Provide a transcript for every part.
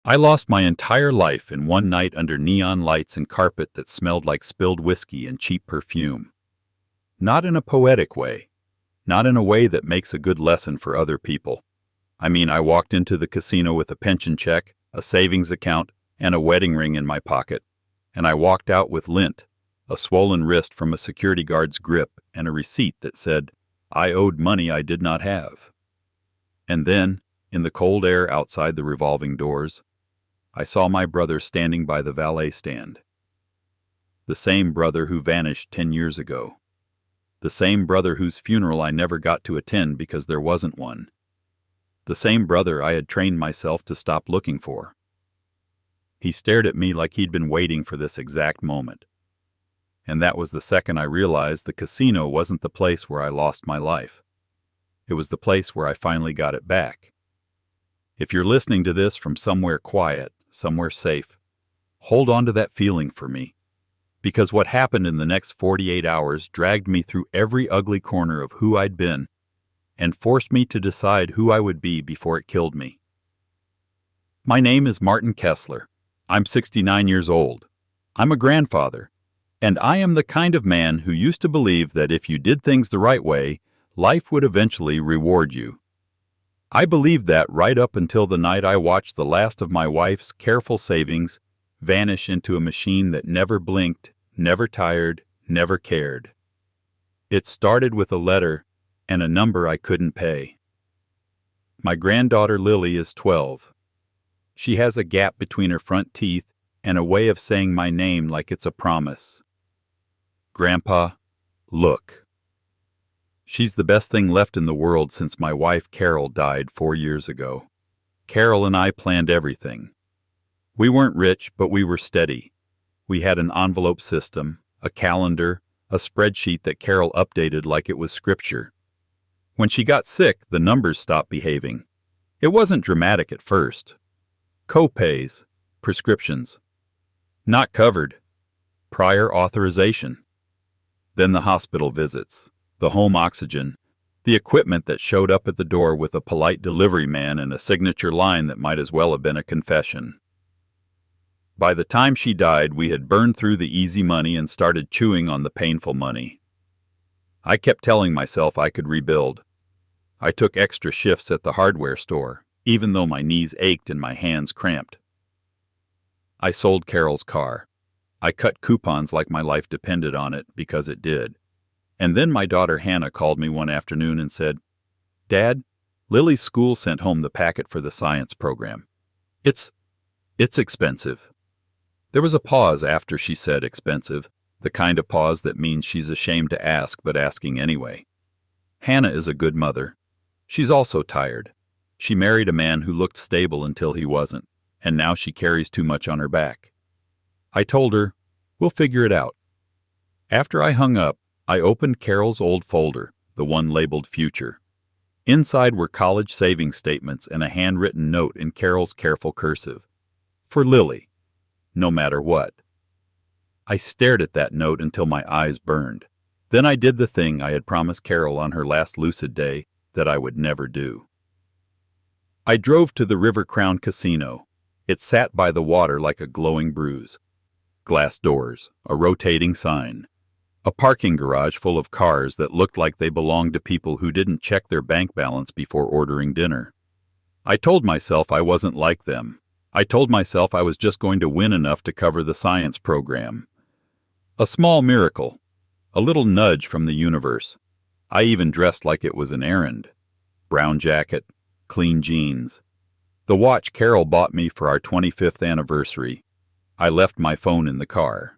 I lost my entire life in one night under neon lights and carpet that smelled like spilled whiskey and cheap perfume. Not in a poetic way. Not in a way that makes a good lesson for other people. I mean, I walked into the casino with a pension check, a savings account, and a wedding ring in my pocket. And I walked out with lint, a swollen wrist from a security guard's grip, and a receipt that said, I owed money I did not have. And then, in the cold air outside the revolving doors, I saw my brother standing by the valet stand. The same brother who vanished 10 years ago. The same brother whose funeral I never got to attend because there wasn't one. The same brother I had trained myself to stop looking for. He stared at me like he'd been waiting for this exact moment. And that was the second I realized the casino wasn't the place where I lost my life. It was the place where I finally got it back. If you're listening to this from somewhere quiet, somewhere safe, hold on to that feeling for me. Because what happened in the next 48 hours dragged me through every ugly corner of who I'd been and forced me to decide who I would be before it killed me. My name is Martin Kessler. I'm 69 years old. I'm a grandfather. And I am the kind of man who used to believe that if you did things the right way, life would eventually reward you. I believed that right up until the night I watched the last of my wife's careful savings vanish into a machine that never blinked, never tired, never cared. It started with a letter and a number I couldn't pay. My granddaughter Lily is 12. She has a gap between her front teeth and a way of saying my name like it's a promise. Grandpa, look. She's the best thing left in the world since my wife Carol died 4 years ago. Carol and I planned everything. We weren't rich, but we were steady. We had an envelope system, a calendar, a spreadsheet that Carol updated like it was scripture. When she got sick, the numbers stopped behaving. It wasn't dramatic at first. Co-pays, prescriptions. Not covered. Prior authorization. Then the hospital visits. The home oxygen, the equipment that showed up at the door with a polite delivery man and a signature line that might as well have been a confession. By the time she died, we had burned through the easy money and started chewing on the painful money. I kept telling myself I could rebuild. I took extra shifts at the hardware store, even though my knees ached and my hands cramped. I sold Carol's car. I cut coupons like my life depended on it because it did. And then my daughter Hannah called me one afternoon and said, Dad, Lily's school sent home the packet for the science program. It's expensive. There was a pause after she said expensive, the kind of pause that means she's ashamed to ask but asking anyway. Hannah is a good mother. She's also tired. She married a man who looked stable until he wasn't, and now she carries too much on her back. I told her, we'll figure it out. After I hung up, I opened Carol's old folder, the one labeled Future. Inside were college savings statements and a handwritten note in Carol's careful cursive. For Lily, no matter what. I stared at that note until my eyes burned. Then I did the thing I had promised Carol on her last lucid day that I would never do. I drove to the River Crown Casino. It sat by the water like a glowing bruise. Glass doors, a rotating sign. A parking garage full of cars that looked like they belonged to people who didn't check their bank balance before ordering dinner. I told myself I wasn't like them. I told myself I was just going to win enough to cover the science program. A small miracle. A little nudge from the universe. I even dressed like it was an errand. Brown jacket, clean jeans. The watch Carol bought me for our 25th anniversary. I left my phone in the car.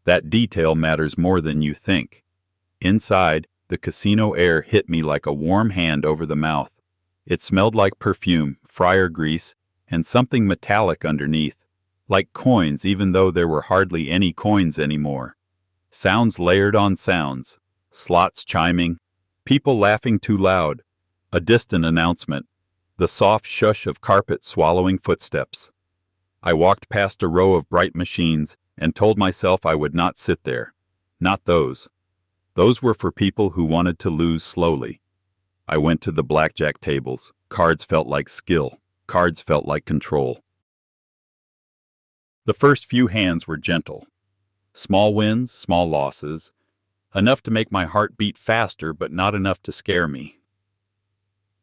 That detail matters more than you think. Inside, the casino air hit me like a warm hand over the mouth. It smelled like perfume, fryer grease, and something metallic underneath, like coins even though there were hardly any coins anymore. Sounds layered on sounds, slots chiming, people laughing too loud, a distant announcement, the soft shush of carpet swallowing footsteps. I walked past a row of bright machines and told myself I would not sit there. Not those. Those were for people who wanted to lose slowly. I went to the blackjack tables. Cards felt like skill. Cards felt like control. The first few hands were gentle. Small wins, small losses, enough to make my heart beat faster but not enough to scare me.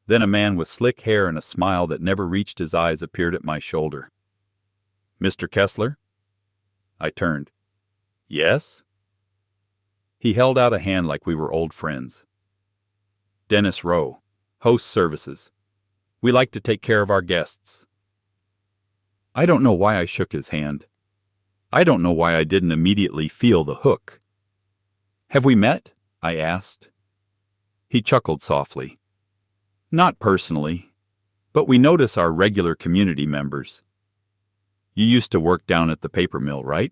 Then a man with slick hair and a smile that never reached his eyes appeared at my shoulder. "Mr. Kessler?" I turned. "Yes?" He held out a hand like we were old friends. "Dennis Rowe, Host Services. We like to take care of our guests." I don't know why I shook his hand. I don't know why I didn't immediately feel the hook. "Have we met?" I asked. He chuckled softly. "Not personally, but we notice our regular community members. You used to work down at the paper mill, right?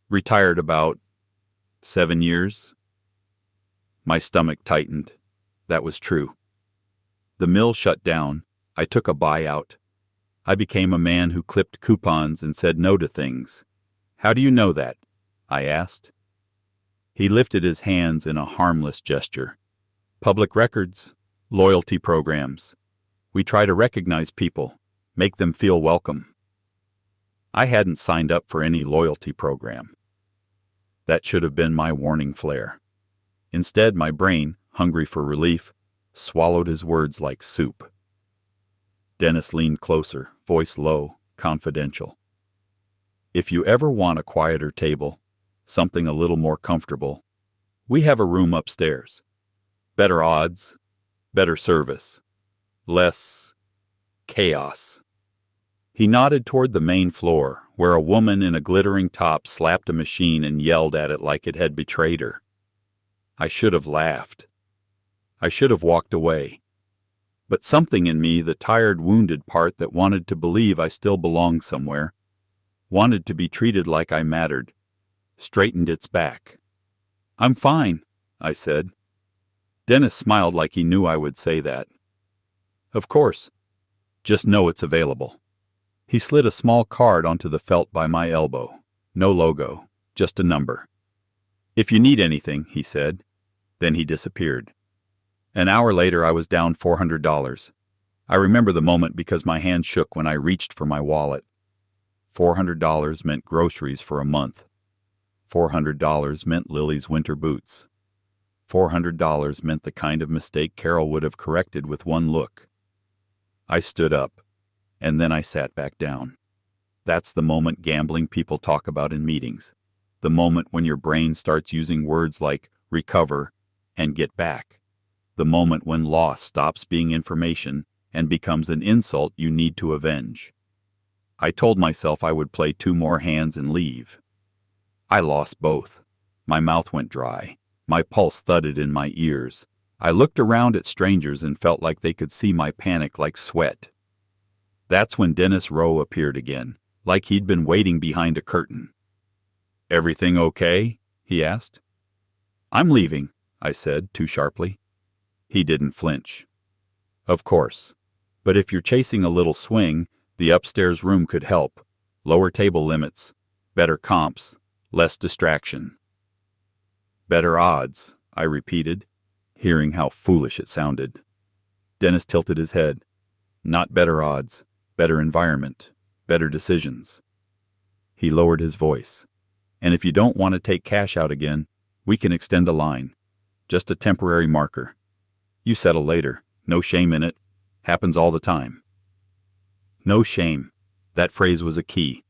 Retired about 7 years?" My stomach tightened. That was true. The mill shut down. I took a buyout. I became a man who clipped coupons and said no to things. "How do you know that?" I asked. He lifted his hands in a harmless gesture. "Public records, loyalty programs. We try to recognize people, make them feel welcome." I hadn't signed up for any loyalty program. That should have been my warning flare. Instead, my brain, hungry for relief, swallowed his words like soup. Dennis leaned closer, voice low, confidential. "If you ever want a quieter table, something a little more comfortable, we have a room upstairs. Better odds, better service, less chaos." He nodded toward the main floor, where a woman in a glittering top slapped a machine and yelled at it like it had betrayed her. I should have laughed. I should have walked away. But something in me, the tired, wounded part that wanted to believe I still belonged somewhere, wanted to be treated like I mattered, straightened its back. "I'm fine," I said. Dennis smiled like he knew I would say that. "Of course. Just know it's available." He slid a small card onto the felt by my elbow. No logo, just a number. "If you need anything," he said. Then he disappeared. An hour later, I was down $400. I remember the moment because my hand shook when I reached for my wallet. $400 meant groceries for a month. $400 meant Lily's winter boots. $400 meant the kind of mistake Carol would have corrected with one look. I stood up, and then I sat back down. That's the moment gambling people talk about in meetings. The moment when your brain starts using words like recover and get back. The moment when loss stops being information and becomes an insult you need to avenge. I told myself I would play 2 more hands and leave. I lost both. My mouth went dry. My pulse thudded in my ears. I looked around at strangers and felt like they could see my panic like sweat. That's when Dennis Rowe appeared again, like he'd been waiting behind a curtain. "Everything okay?" he asked. "I'm leaving," I said, too sharply. He didn't flinch. "Of course. But if you're chasing a little swing, the upstairs room could help. Lower table limits, better comps, less distraction." "Better odds," I repeated, hearing how foolish it sounded. Dennis tilted his head. "Not better odds, better environment, better decisions." He lowered his voice. "And if you don't want to take cash out again, we can extend a line. Just a temporary marker. You settle later. No shame in it. Happens all the time." No shame. That phrase was a key.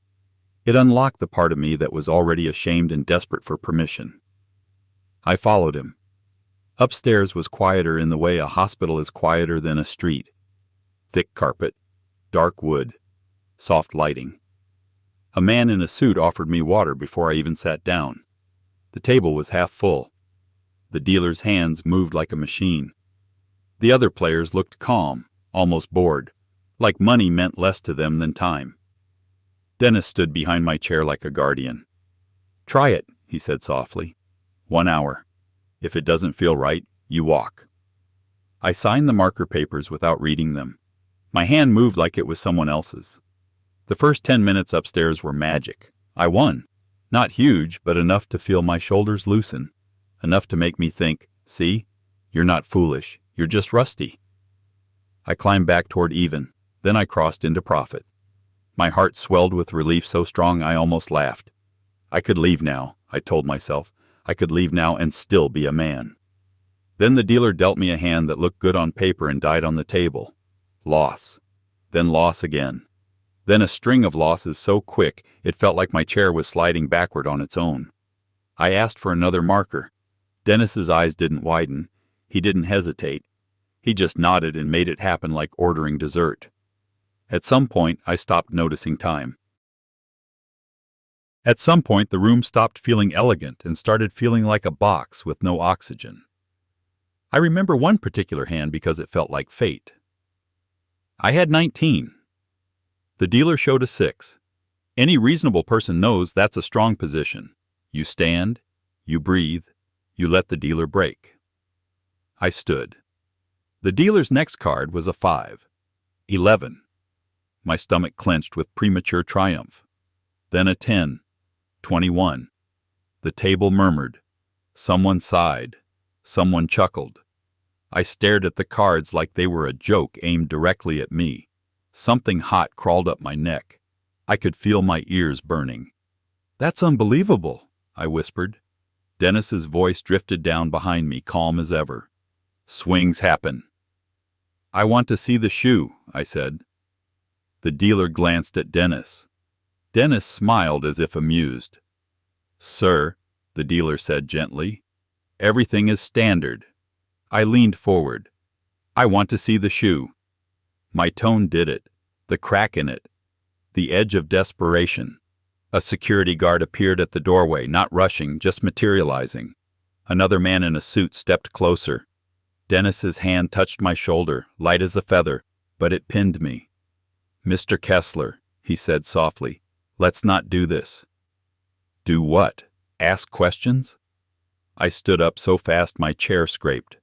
It unlocked the part of me that was already ashamed and desperate for permission. I followed him. Upstairs was quieter in the way a hospital is quieter than a street. Thick carpet, dark wood, soft lighting. A man in a suit offered me water before I even sat down. The table was half full. The dealer's hands moved like a machine. The other players looked calm, almost bored, like money meant less to them than time. Dennis stood behind my chair like a guardian. "Try it," he said softly. 1 hour. If it doesn't feel right, you walk." I signed the marker papers without reading them. My hand moved like it was someone else's. The first 10 minutes upstairs were magic. I won. Not huge, but enough to feel my shoulders loosen. Enough to make me think, "See, you're not foolish, you're just rusty." I climbed back toward even, then I crossed into profit. My heart swelled with relief so strong I almost laughed. I could leave now, I told myself. I could leave now and still be a man. Then the dealer dealt me a hand that looked good on paper and died on the table. Loss. Then loss again. Then a string of losses so quick it felt like my chair was sliding backward on its own. I asked for another marker. Dennis's eyes didn't widen. He didn't hesitate. He just nodded and made it happen like ordering dessert. At some point, I stopped noticing time. At some point, the room stopped feeling elegant and started feeling like a box with no oxygen. I remember one particular hand because it felt like fate. I had 19. The dealer showed a 6. Any reasonable person knows that's a strong position. You stand, you breathe, you let the dealer break. I stood. The dealer's next card was a 5. 11. My stomach clenched with premature triumph. Then a 10. 21. The table murmured. Someone sighed. Someone chuckled. I stared at the cards like they were a joke aimed directly at me. Something hot crawled up my neck. I could feel my ears burning. "That's unbelievable," I whispered. Dennis's voice drifted down behind me, calm as ever. "Swings happen." "I want to see the shoe," I said. The dealer glanced at Dennis. Dennis smiled as if amused. "Sir," the dealer said gently, "everything is standard." I leaned forward. "I want to see the shoe." My tone did it, the crack in it, the edge of desperation. A security guard appeared at the doorway, not rushing, just materializing. Another man in a suit stepped closer. Dennis's hand touched my shoulder, light as a feather, but it pinned me. "Mr. Kessler," he said softly, "let's not do this." "Do what? Ask questions?" I stood up so fast my chair scraped.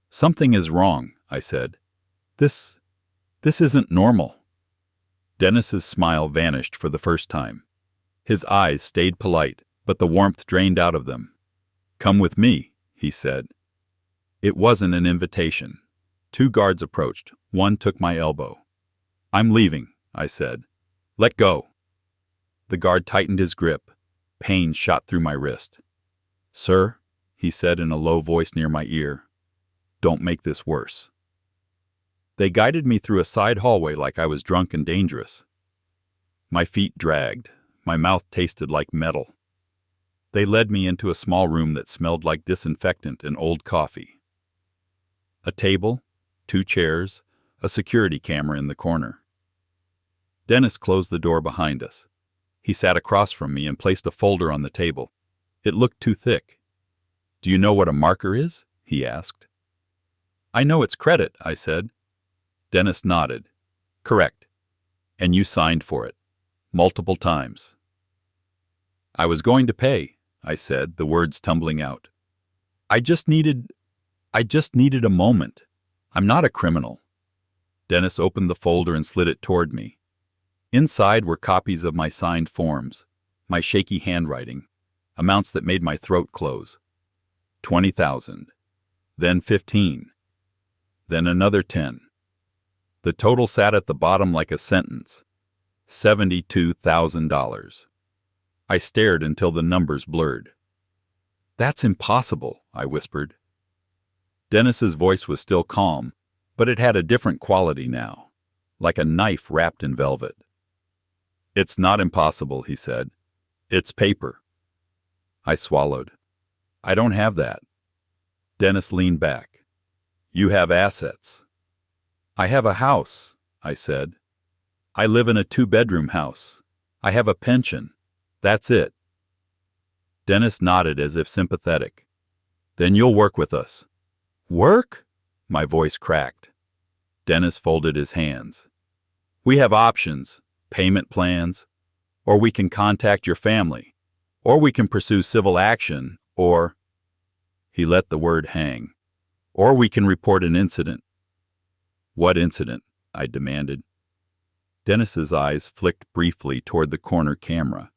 "Something is wrong," I said. This isn't normal." Dennis's smile vanished for the first time. His eyes stayed polite, but the warmth drained out of them. "Come with me," he said. It wasn't an invitation. 2 guards approached. One took my elbow. "I'm leaving," I said. "Let go." The guard tightened his grip. Pain shot through my wrist. "Sir," he said in a low voice near my ear, "don't make this worse." They guided me through a side hallway like I was drunk and dangerous. My feet dragged. My mouth tasted like metal. They led me into a small room that smelled like disinfectant and old coffee. A table, 2 chairs, a security camera in the corner. Dennis closed the door behind us. He sat across from me and placed a folder on the table. It looked too thick. "Do you know what a marker is?" he asked. "I know it's credit," I said. Dennis nodded. "Correct. And you signed for it. Multiple times." "I was going to pay," I said, the words tumbling out. I just needed a moment. I'm not a criminal." Dennis opened the folder and slid it toward me. Inside were copies of my signed forms, my shaky handwriting, amounts that made my throat close. 20,000. Then 15. Then another 10. The total sat at the bottom like a sentence. $72,000. I stared until the numbers blurred. "That's impossible," I whispered. Dennis's voice was still calm, but it had a different quality now, like a knife wrapped in velvet. "It's not impossible," he said. "It's paper." I swallowed. "I don't have that." Dennis leaned back. "You have assets." "I have a house," I said. "I live in a 2-bedroom house. I have a pension. That's it." Dennis nodded as if sympathetic. "Then you'll work with us." "Work?" My voice cracked. Dennis folded his hands. "We have options, payment plans, or we can contact your family, or we can pursue civil action, or—" He let the word hang. "Or we can report an incident." "What incident?" I demanded. Dennis's eyes flicked briefly toward the corner camera.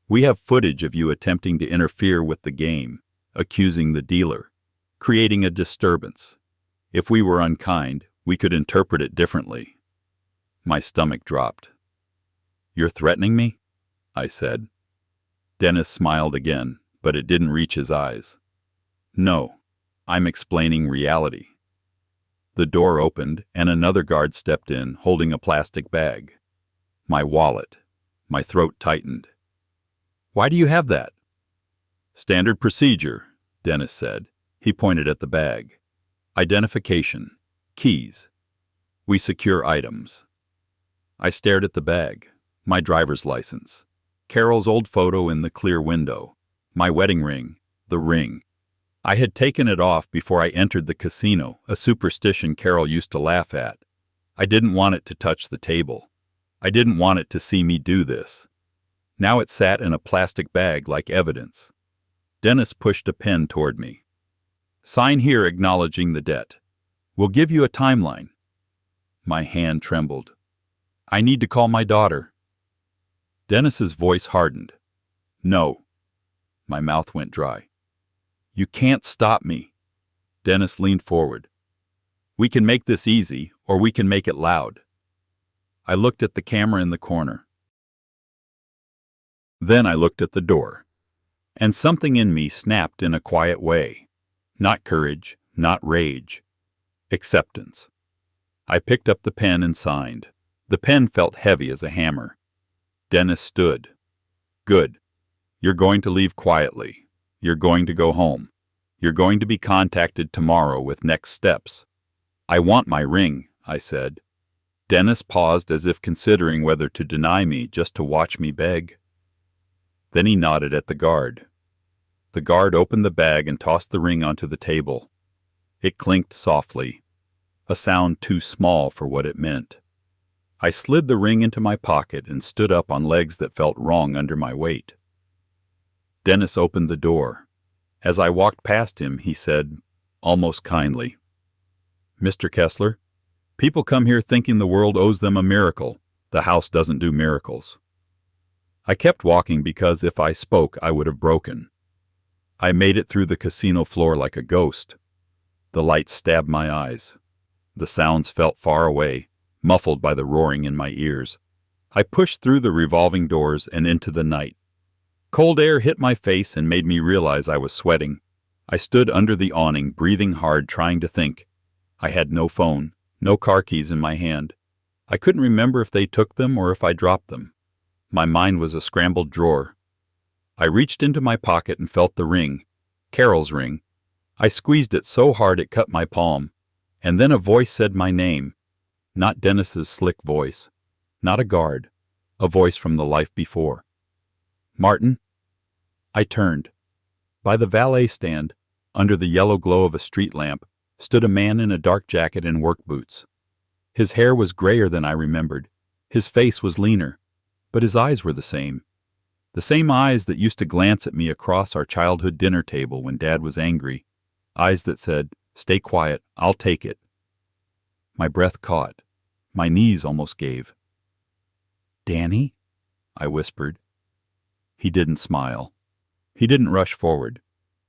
"We have footage of you attempting to interfere with the game, accusing the dealer, creating a disturbance. If we were unkind, we could interpret it differently." My stomach dropped. You're threatening me? I said. Dennis smiled again, but it didn't reach his eyes. No, I'm explaining reality. The door opened, and another guard stepped in, holding a plastic bag. My wallet. My throat tightened. Why do you have that? Standard procedure, Dennis said. He pointed at the bag. Identification. Keys. We secure items. I stared at the bag. My driver's license. Carol's old photo in the clear window. My wedding ring. The ring. I had taken it off before I entered the casino, a superstition Carol used to laugh at. I didn't want it to touch the table. I didn't want it to see me do this. Now it sat in a plastic bag like evidence. Dennis pushed a pen toward me. Sign here acknowledging the debt. We'll give you a timeline. My hand trembled. I need to call my daughter. Dennis's voice hardened. No. My mouth went dry. You can't stop me. Dennis leaned forward. We can make this easy, or we can make it loud. I looked at the camera in the corner. Then I looked at the door. And something in me snapped in a quiet way. Not courage, not rage. Acceptance. I picked up the pen and signed. The pen felt heavy as a hammer. Dennis stood. Good. You're going to leave quietly. You're going to go home. You're going to be contacted tomorrow with next steps. I want my ring, I said. Dennis paused as if considering whether to deny me just to watch me beg. Then he nodded at the guard. The guard opened the bag and tossed the ring onto the table. It clinked softly, a sound too small for what it meant. I slid the ring into my pocket and stood up on legs that felt wrong under my weight. Dennis opened the door. As I walked past him, he said, almost kindly, Mr. Kessler, people come here thinking the world owes them a miracle. The house doesn't do miracles. I kept walking because if I spoke, I would have broken. I made it through the casino floor like a ghost. The lights stabbed my eyes. The sounds felt far away, muffled by the roaring in my ears. I pushed through the revolving doors and into the night. Cold air hit my face and made me realize I was sweating. I stood under the awning, breathing hard, trying to think. I had no phone, no car keys in my hand. I couldn't remember if they took them or if I dropped them. My mind was a scrambled drawer. I reached into my pocket and felt the ring, Carol's ring. I squeezed it so hard it cut my palm. And then a voice said my name. Not Dennis's slick voice. Not a guard. A voice from the life before. Martin? I turned. By the valet stand, under the yellow glow of a street lamp, stood a man in a dark jacket and work boots. His hair was grayer than I remembered. His face was leaner, but his eyes were the same. The same eyes that used to glance at me across our childhood dinner table when Dad was angry. Eyes that said, "Stay quiet, I'll take it." My breath caught. My knees almost gave. "Danny?" I whispered. He didn't smile. He didn't rush forward.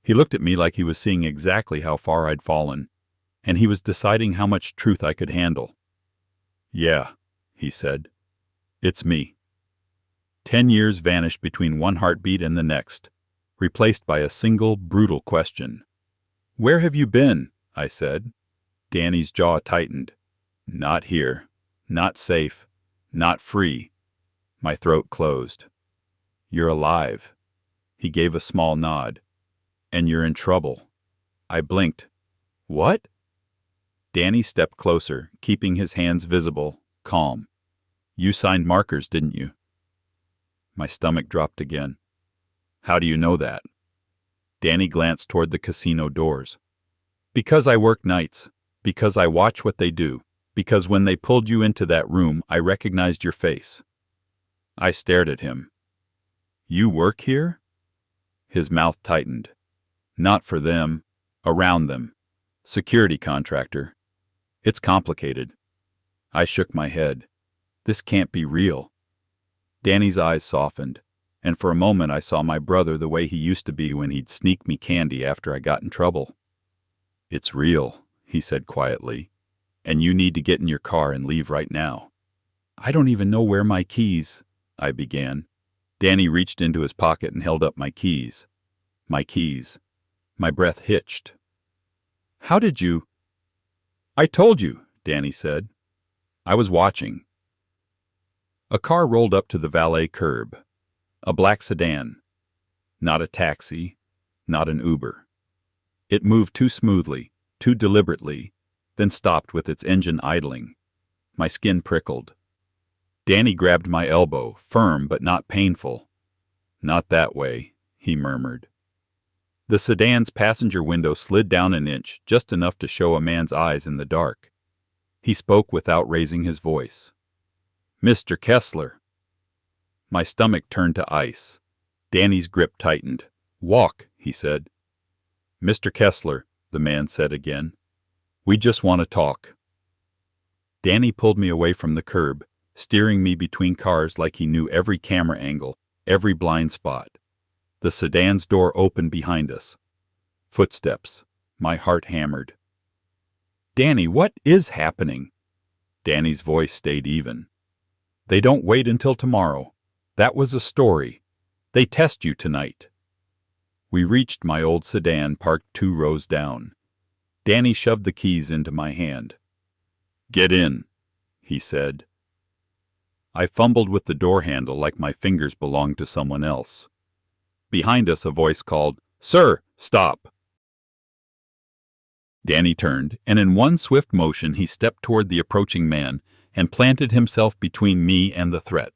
He looked at me like he was seeing exactly how far I'd fallen, and he was deciding how much truth I could handle. "Yeah," he said. "It's me." 10 years vanished between one heartbeat and the next, replaced by a single, brutal question. "Where have you been?" I said. Danny's jaw tightened. "Not here. Not safe. Not free." My throat closed. "You're alive." He gave a small nod. "And you're in trouble." I blinked. "What?" Danny stepped closer, keeping his hands visible, calm. "You signed markers, didn't you?" My stomach dropped again. "How do you know that?" Danny glanced toward the casino doors. "Because I work nights. Because I watch what they do. Because when they pulled you into that room, I recognized your face." I stared at him. "You work here?" His mouth tightened. "Not for them. Around them. Security contractor. It's complicated." I shook my head. This can't be real. Danny's eyes softened, and for a moment I saw my brother the way he used to be when he'd sneak me candy after I got in trouble. "It's real," he said quietly, "and you need to get in your car and leave right now." "I don't even know where my keys." I began. Danny reached into his pocket and held up my keys. My keys. My breath hitched. How did you? I told you, Danny said. I was watching. A car rolled up to the valet curb. A black sedan. Not a taxi, not an Uber. It moved too smoothly, too deliberately, then stopped with its engine idling. My skin prickled. Danny grabbed my elbow, firm but not painful. Not that way, he murmured. The sedan's passenger window slid down an inch, just enough to show a man's eyes in the dark. He spoke without raising his voice. Mr. Kessler. My stomach turned to ice. Danny's grip tightened. Walk, he said. Mr. Kessler, the man said again. We just want to talk. Danny pulled me away from the curb, steering me between cars like he knew every camera angle, every blind spot. The sedan's door opened behind us. Footsteps. My heart hammered. Danny, what is happening? Danny's voice stayed even. They don't wait until tomorrow. That was a story. They test you tonight. We reached my old sedan parked 2 rows down. Danny shoved the keys into my hand. Get in, he said. I fumbled with the door handle like my fingers belonged to someone else. Behind us a voice called, Sir, stop! Danny turned, and in one swift motion he stepped toward the approaching man and planted himself between me and the threat.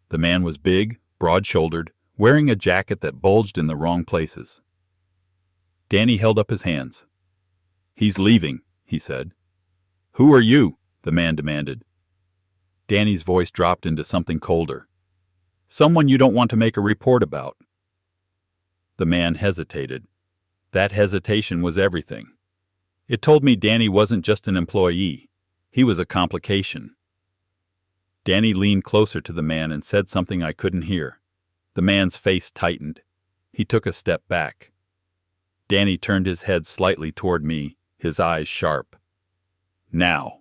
The man was big, broad-shouldered, wearing a jacket that bulged in the wrong places. Danny held up his hands. He's leaving, he said. Who are you? The man demanded. Danny's voice dropped into something colder. Someone you don't want to make a report about. The man hesitated. That hesitation was everything. It told me Danny wasn't just an employee. He was a complication. Danny leaned closer to the man and said something I couldn't hear. The man's face tightened. He took a step back. Danny turned his head slightly toward me, his eyes sharp. Now.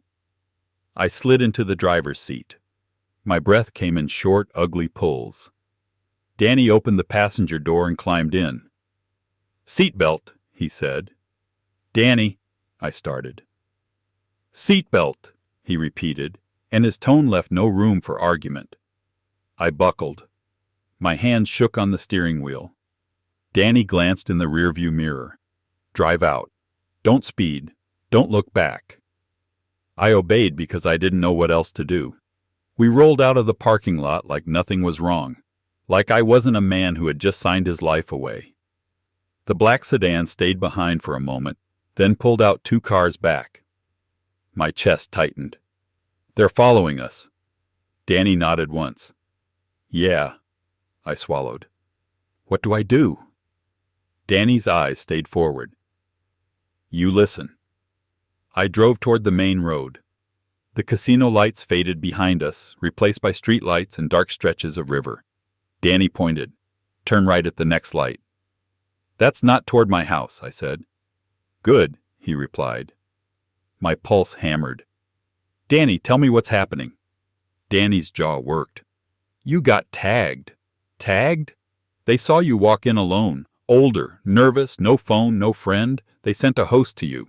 I slid into the driver's seat. My breath came in short, ugly pulls. Danny opened the passenger door and climbed in. Seatbelt, he said. Danny, I started. Seatbelt, he repeated, and his tone left no room for argument. I buckled. My hands shook on the steering wheel. Danny glanced in the rearview mirror. Drive out. Don't speed. Don't look back. I obeyed because I didn't know what else to do. We rolled out of the parking lot like nothing was wrong, like I wasn't a man who had just signed his life away. The black sedan stayed behind for a moment, then pulled out 2 cars back. My chest tightened. They're following us. Danny nodded once. Yeah, I swallowed. What do I do? Danny's eyes stayed forward. You listen. I drove toward the main road. The casino lights faded behind us, replaced by street lights and dark stretches of river. Danny pointed. Turn right at the next light. That's not toward my house, I said. Good, he replied. My pulse hammered. Danny, tell me what's happening. Danny's jaw worked. You got tagged. Tagged? They saw you walk in alone, older, nervous, no phone, no friend. They sent a host to you.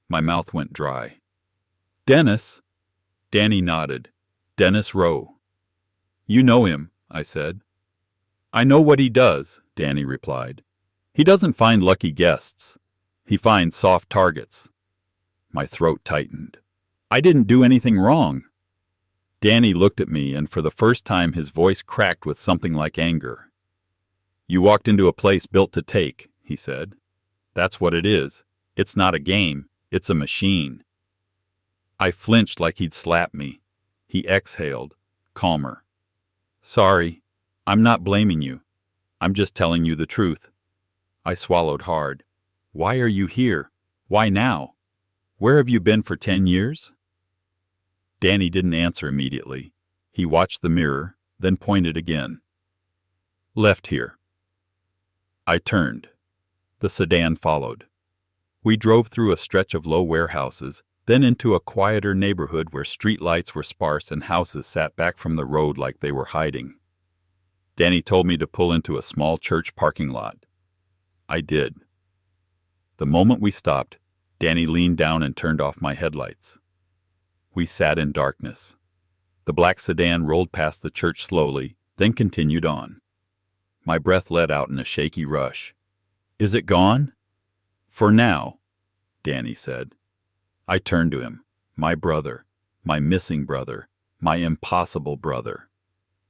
My mouth went dry. Dennis? Danny nodded. Dennis Rowe. You know him, I said. I know what he does, Danny replied. He doesn't find lucky guests. He finds soft targets. My throat tightened. I didn't do anything wrong. Danny looked at me, and for the first time his voice cracked with something like anger. You walked into a place built to take, he said. That's what it is. It's not a game. It's a machine. I flinched like he'd slapped me. He exhaled, calmer. Sorry, I'm not blaming you. I'm just telling you the truth. I swallowed hard. Why are you here? Why now? Where have you been for 10 years? Danny didn't answer immediately. He watched the mirror, then pointed again. Left here. I turned. The sedan followed. We drove through a stretch of low warehouses, then into a quieter neighborhood where streetlights were sparse and houses sat back from the road like they were hiding. Danny told me to pull into a small church parking lot. I did. The moment we stopped, Danny leaned down and turned off my headlights. We sat in darkness. The black sedan rolled past the church slowly, then continued on. My breath let out in a shaky rush. "Is it gone?" "For now," Danny said. I turned to him. My brother. My missing brother. My impossible brother.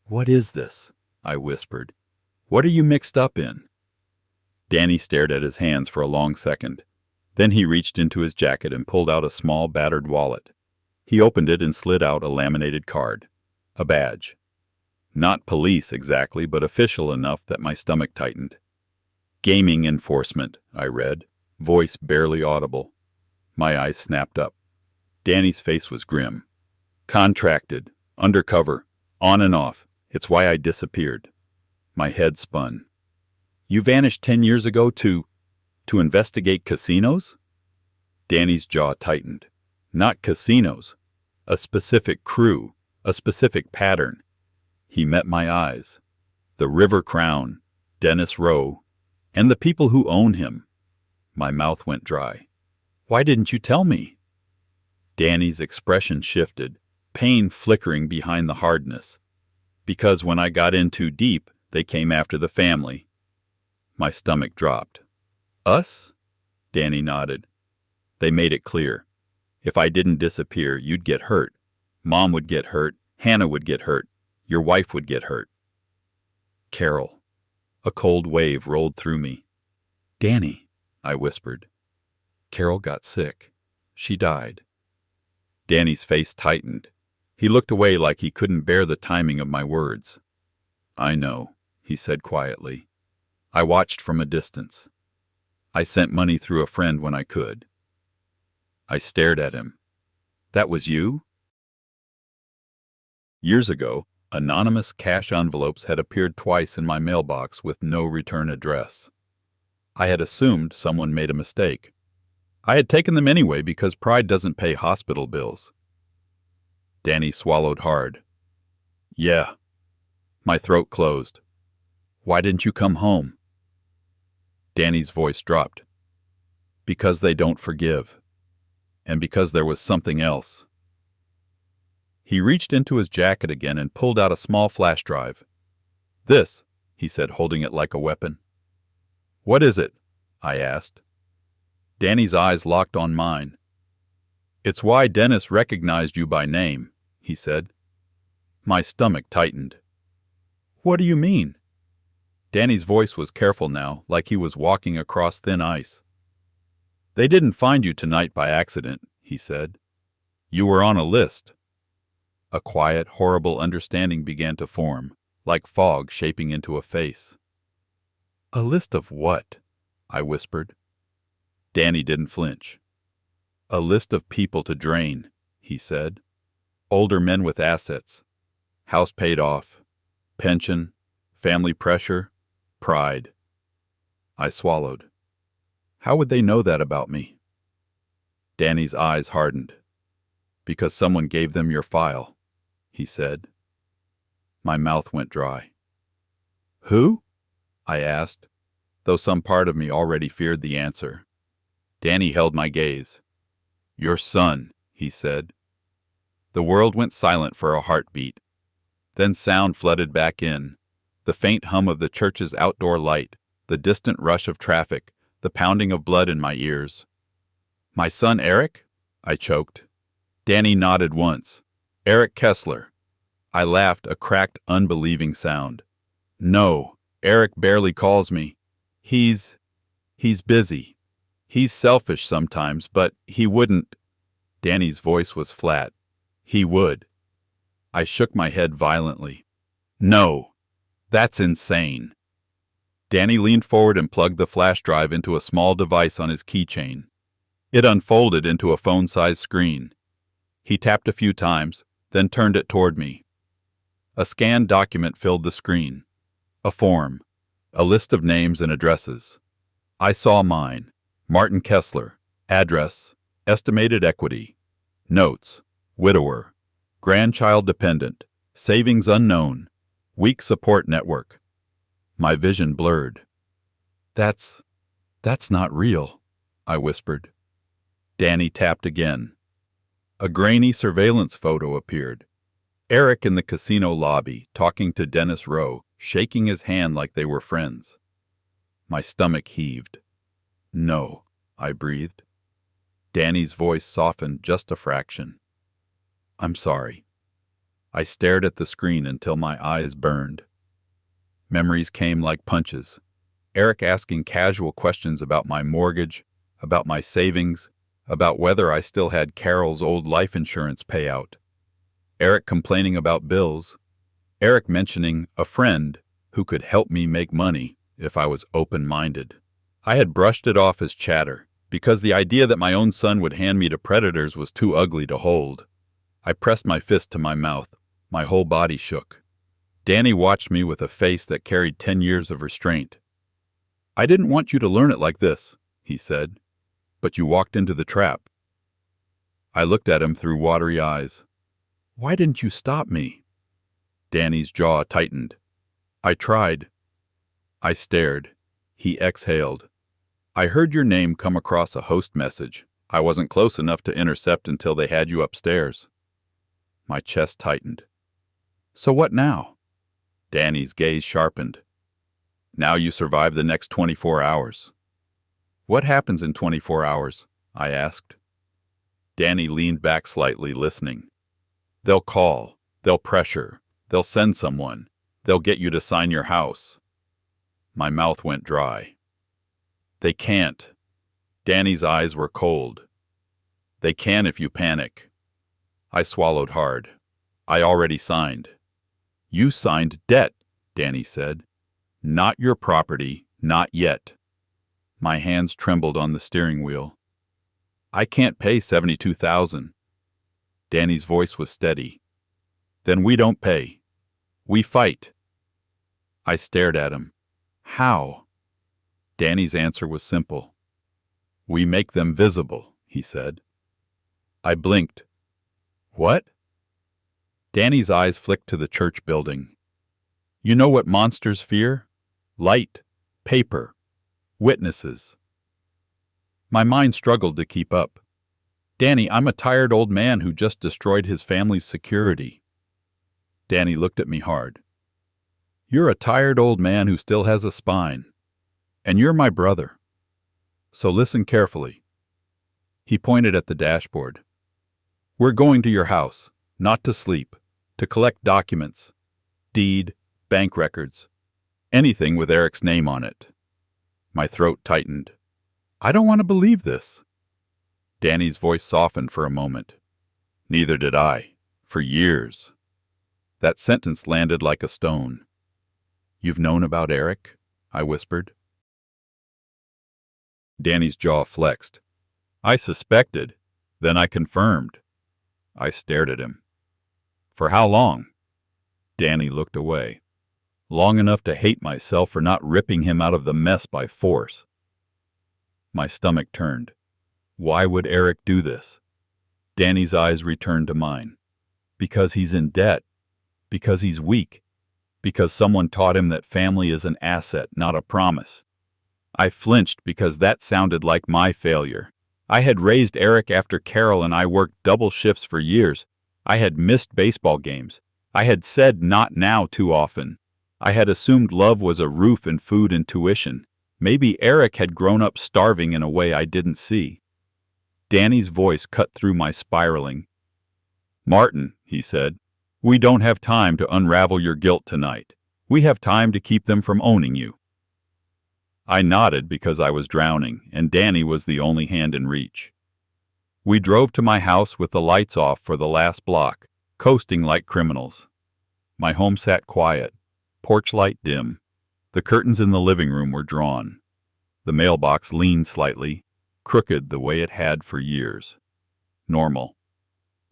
"What is this?" I whispered. "What are you mixed up in?" Danny stared at his hands for a long second. Then he reached into his jacket and pulled out a small, battered wallet. He opened it and slid out a laminated card. A badge. Not police exactly, but official enough that my stomach tightened. "Gaming enforcement," I read, voice barely audible. My eyes snapped up. Danny's face was grim. "Contracted, undercover, on and off. It's why I disappeared." My head spun. "You vanished 10 years ago to investigate casinos?" Danny's jaw tightened. "Not casinos. A specific crew, a specific pattern." He met my eyes. "The River Crown, Dennis Rowe, and the people who own him." My mouth went dry. "Why didn't you tell me?" Danny's expression shifted, pain flickering behind the hardness. "Because when I got in too deep, they came after the family." My stomach dropped. "Us?" Danny nodded. "They made it clear. If I didn't disappear, you'd get hurt. Mom would get hurt. Hannah would get hurt. Your wife would get hurt." "Carol." A cold wave rolled through me. "Danny," I whispered. "Carol got sick. She died." Danny's face tightened. He looked away like he couldn't bear the timing of my words. "I know," he said quietly. "I watched from a distance. I sent money through a friend when I could." I stared at him. "That was you?" Years ago, anonymous cash envelopes had appeared twice in my mailbox with no return address. I had assumed someone made a mistake. I had taken them anyway because pride doesn't pay hospital bills. Danny swallowed hard. "Yeah." My throat closed. "Why didn't you come home?" Danny's voice dropped. "Because they don't forgive. And because there was something else." He reached into his jacket again and pulled out a small flash drive. "This," he said, holding it like a weapon. "What is it?" I asked. Danny's eyes locked on mine. "It's why Dennis recognized you by name," he said. My stomach tightened. "What do you mean?" Danny's voice was careful now, like he was walking across thin ice. "They didn't find you tonight by accident," he said. "You were on a list." A quiet, horrible understanding began to form, like fog shaping into a face. "A list of what?" I whispered. Danny didn't flinch. "A list of people to drain," he said. "Older men with assets. House paid off. Pension. Family pressure. Pride." I swallowed. "How would they know that about me?" Danny's eyes hardened. "Because someone gave them your file," he said. My mouth went dry. "Who?" I asked, though some part of me already feared the answer. Danny held my gaze. "Your son," he said. The world went silent for a heartbeat. Then sound flooded back in. The faint hum of the church's outdoor light, the distant rush of traffic, the pounding of blood in my ears. "My son Eric?" I choked. Danny nodded once. "Eric Kessler." I laughed, a cracked, unbelieving sound. "No, Eric barely calls me. He's busy. He's selfish sometimes, but he wouldn't." Danny's voice was flat. "He would." I shook my head violently. "No, that's insane." Danny leaned forward and plugged the flash drive into a small device on his keychain. It unfolded into a phone-sized screen. He tapped a few times, then turned it toward me. A scanned document filled the screen. A form. A list of names and addresses. I saw mine. Martin Kessler. Address. Estimated equity. Notes: widower, grandchild dependent, savings unknown, weak support network. My vision blurred. That's not real, I whispered. Danny tapped again. A grainy surveillance photo appeared. Eric in the casino lobby, talking to Dennis Rowe, shaking his hand like they were friends. My stomach heaved. No, I breathed. Danny's voice softened just a fraction. I'm sorry. I stared at the screen until my eyes burned. Memories came like punches. Eric asking casual questions about my mortgage, about my savings, about whether I still had Carol's old life insurance payout. Eric complaining about bills. Eric mentioning a friend who could help me make money if I was open-minded. I had brushed it off as chatter, because the idea that my own son would hand me to predators was too ugly to hold. I pressed my fist to my mouth. My whole body shook. Danny watched me with a face that carried 10 years of restraint. I didn't want you to learn it like this, he said, but you walked into the trap. I looked at him through watery eyes. Why didn't you stop me? Danny's jaw tightened. I tried. I stared. He exhaled. I heard your name come across a host message. I wasn't close enough to intercept until they had you upstairs. My chest tightened. So what now? Danny's gaze sharpened. Now you survive the next 24 hours. What happens in 24 hours? I asked. Danny leaned back slightly, listening. They'll call. They'll pressure. They'll send someone. They'll get you to sign your house. My mouth went dry. They can't. Danny's eyes were cold. They can if you panic. I swallowed hard. I already signed. You signed debt, Danny said. Not your property, not yet. My hands trembled on the steering wheel. I can't pay $72,000. Danny's voice was steady. Then we don't pay. We fight. I stared at him. How? Danny's answer was simple. We make them visible, he said. I blinked. What? Danny's eyes flicked to the church building. You know what monsters fear? Light, paper, witnesses. My mind struggled to keep up. Danny, I'm a tired old man who just destroyed his family's security. Danny looked at me hard. You're a tired old man who still has a spine. And you're my brother. So listen carefully. He pointed at the dashboard. We're going to your house, not to sleep, to collect documents, deed, bank records, anything with Eric's name on it. My throat tightened. I don't want to believe this. Danny's voice softened for a moment. Neither did I, for years. That sentence landed like a stone. You've known about Eric? I whispered. Danny's jaw flexed. I suspected, then I confirmed. I stared at him. For how long? Danny looked away. Long enough to hate myself for not ripping him out of the mess by force. My stomach turned. Why would Eric do this? Danny's eyes returned to mine. Because he's in debt. Because he's weak. Because someone taught him that family is an asset, not a promise. I flinched because that sounded like my failure. I had raised Eric after Carol and I worked double shifts for years. I had missed baseball games. I had said not now too often. I had assumed love was a roof and food and tuition. Maybe Eric had grown up starving in a way I didn't see. Danny's voice cut through my spiraling. Martin, he said, we don't have time to unravel your guilt tonight. We have time to keep them from owning you. I nodded because I was drowning, and Danny was the only hand in reach. We drove to my house with the lights off for the last block, coasting like criminals. My home sat quiet, porch light dim. The curtains in the living room were drawn. The mailbox leaned slightly, crooked the way it had for years. Normal.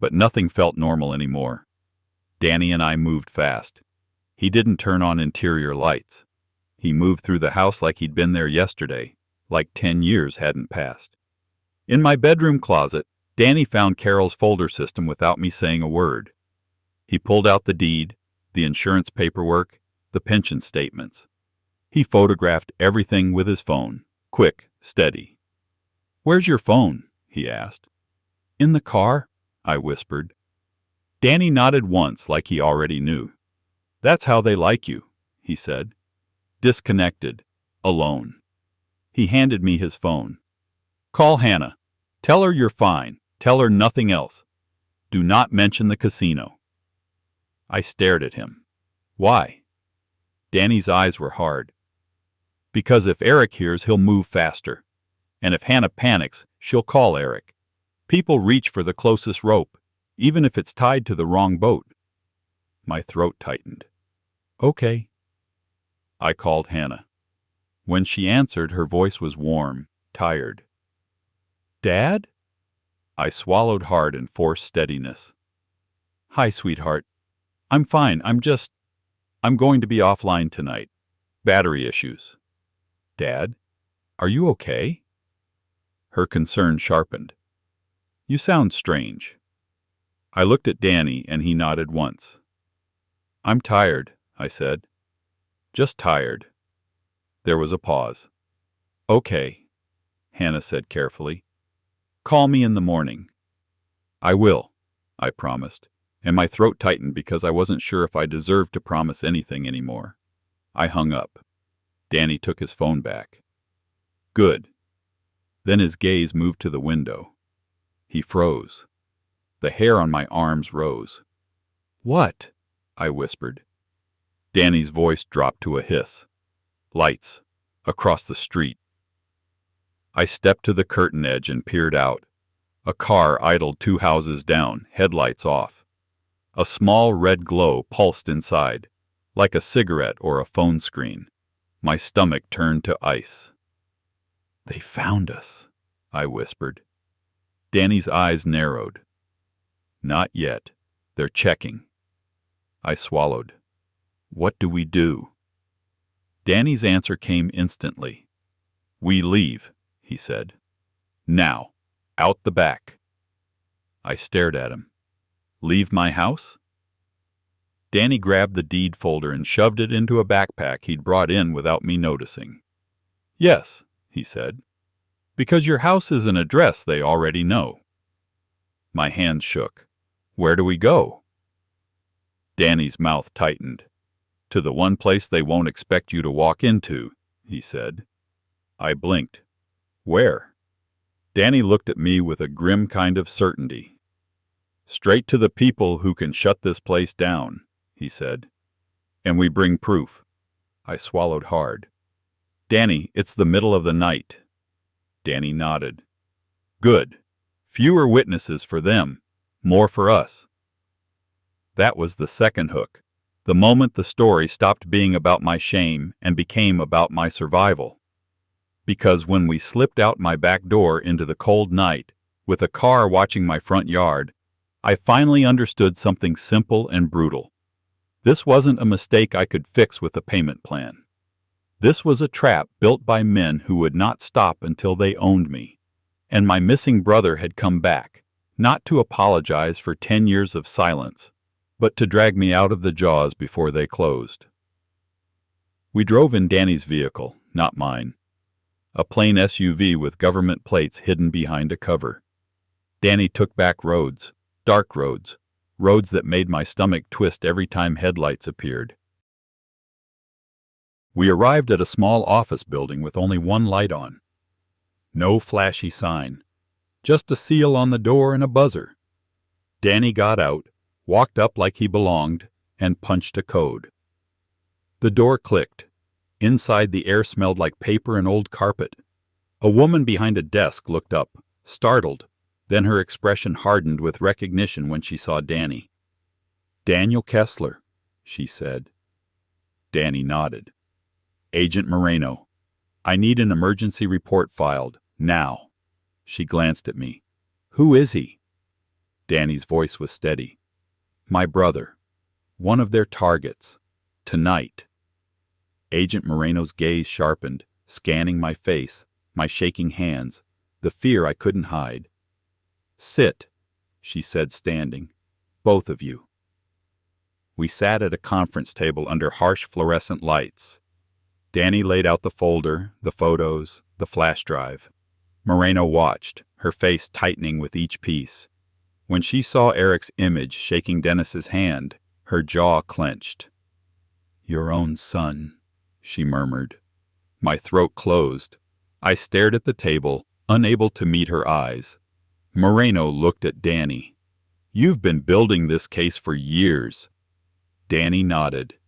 But nothing felt normal anymore. Danny and I moved fast. He didn't turn on interior lights. He moved through the house like he'd been there yesterday, like 10 years hadn't passed. In my bedroom closet, Danny found Carol's folder system without me saying a word. He pulled out the deed, the insurance paperwork, the pension statements. He photographed everything with his phone, quick, steady. "Where's your phone?" he asked. "In the car," I whispered. Danny nodded once like he already knew. "That's how they like you," he said. "Disconnected. Alone." He handed me his phone. "Call Hannah. Tell her you're fine. Tell her nothing else. Do not mention the casino." I stared at him. "Why?" Danny's eyes were hard. "Because if Eric hears, he'll move faster. And if Hannah panics, she'll call Eric. People reach for the closest rope, even if it's tied to the wrong boat." My throat tightened. "Okay." I called Hannah. When she answered, her voice was warm, tired. "Dad?" I swallowed hard and forced steadiness. "Hi, sweetheart. I'm fine. I'm going to be offline tonight. Battery issues." "Dad, are you okay?" Her concern sharpened. "You sound strange." I looked at Danny and he nodded once. "I'm tired," I said. "Just tired." There was a pause. "Okay," Hannah said carefully. "Call me in the morning." "I will," I promised, and my throat tightened because I wasn't sure if I deserved to promise anything anymore. I hung up. Danny took his phone back. "Good." Then his gaze moved to the window. He froze. The hair on my arms rose. "What?" I whispered. Danny's voice dropped to a hiss. "Lights. Across the street." I stepped to the curtain edge and peered out. A car idled 2 houses down, headlights off. A small red glow pulsed inside, like a cigarette or a phone screen. My stomach turned to ice. "They found us," I whispered. Danny's eyes narrowed. "Not yet. They're checking." I swallowed. "What do we do?" Danny's answer came instantly. "We leave," he said. "Now. Out the back." I stared at him. "Leave my house?" Danny grabbed the deed folder and shoved it into a backpack he'd brought in without me noticing. "Yes," he said, "because your house is an address they already know." My hand shook. "Where do we go?" Danny's mouth tightened. "To the one place they won't expect you to walk into," he said. I blinked. "Where?" Danny looked at me with a grim kind of certainty. "Straight to the people who can shut this place down," he said. "And we bring proof." I swallowed hard. "Danny, it's the middle of the night." Danny nodded. "Good. Fewer witnesses for them, more for us." That was the second hook, the moment the story stopped being about my shame and became about my survival. Because when we slipped out my back door into the cold night, with a car watching my front yard, I finally understood something simple and brutal. This wasn't a mistake I could fix with a payment plan. This was a trap built by men who would not stop until they owned me. And my missing brother had come back, not to apologize for 10 years of silence, but to drag me out of the jaws before they closed. We drove in Danny's vehicle, not mine. A plain SUV with government plates hidden behind a cover. Danny took back roads, dark roads, roads that made my stomach twist every time headlights appeared. We arrived at a small office building with only one light on. No flashy sign, just a seal on the door and a buzzer. Danny got out, walked up like he belonged, and punched a code. The door clicked. Inside, the air smelled like paper and old carpet. A woman behind a desk looked up, startled. Then her expression hardened with recognition when she saw Danny. "Daniel Kessler," she said. Danny nodded. "Agent Moreno. I need an emergency report filed, now." She glanced at me. "Who is he?" Danny's voice was steady. "My brother. One of their targets. Tonight." Agent Moreno's gaze sharpened, scanning my face, my shaking hands, the fear I couldn't hide. Sit, she said, standing. Both of you. We sat at a conference table under harsh fluorescent lights. Danny laid out the folder, the photos, the flash drive. Moreno watched, her face tightening with each piece. When she saw Eric's image shaking Dennis's hand, her jaw clenched. "Your own son," she murmured. My throat closed. I stared at the table, unable to meet her eyes. Moreno looked at Danny. "You've been building this case for years." Danny nodded.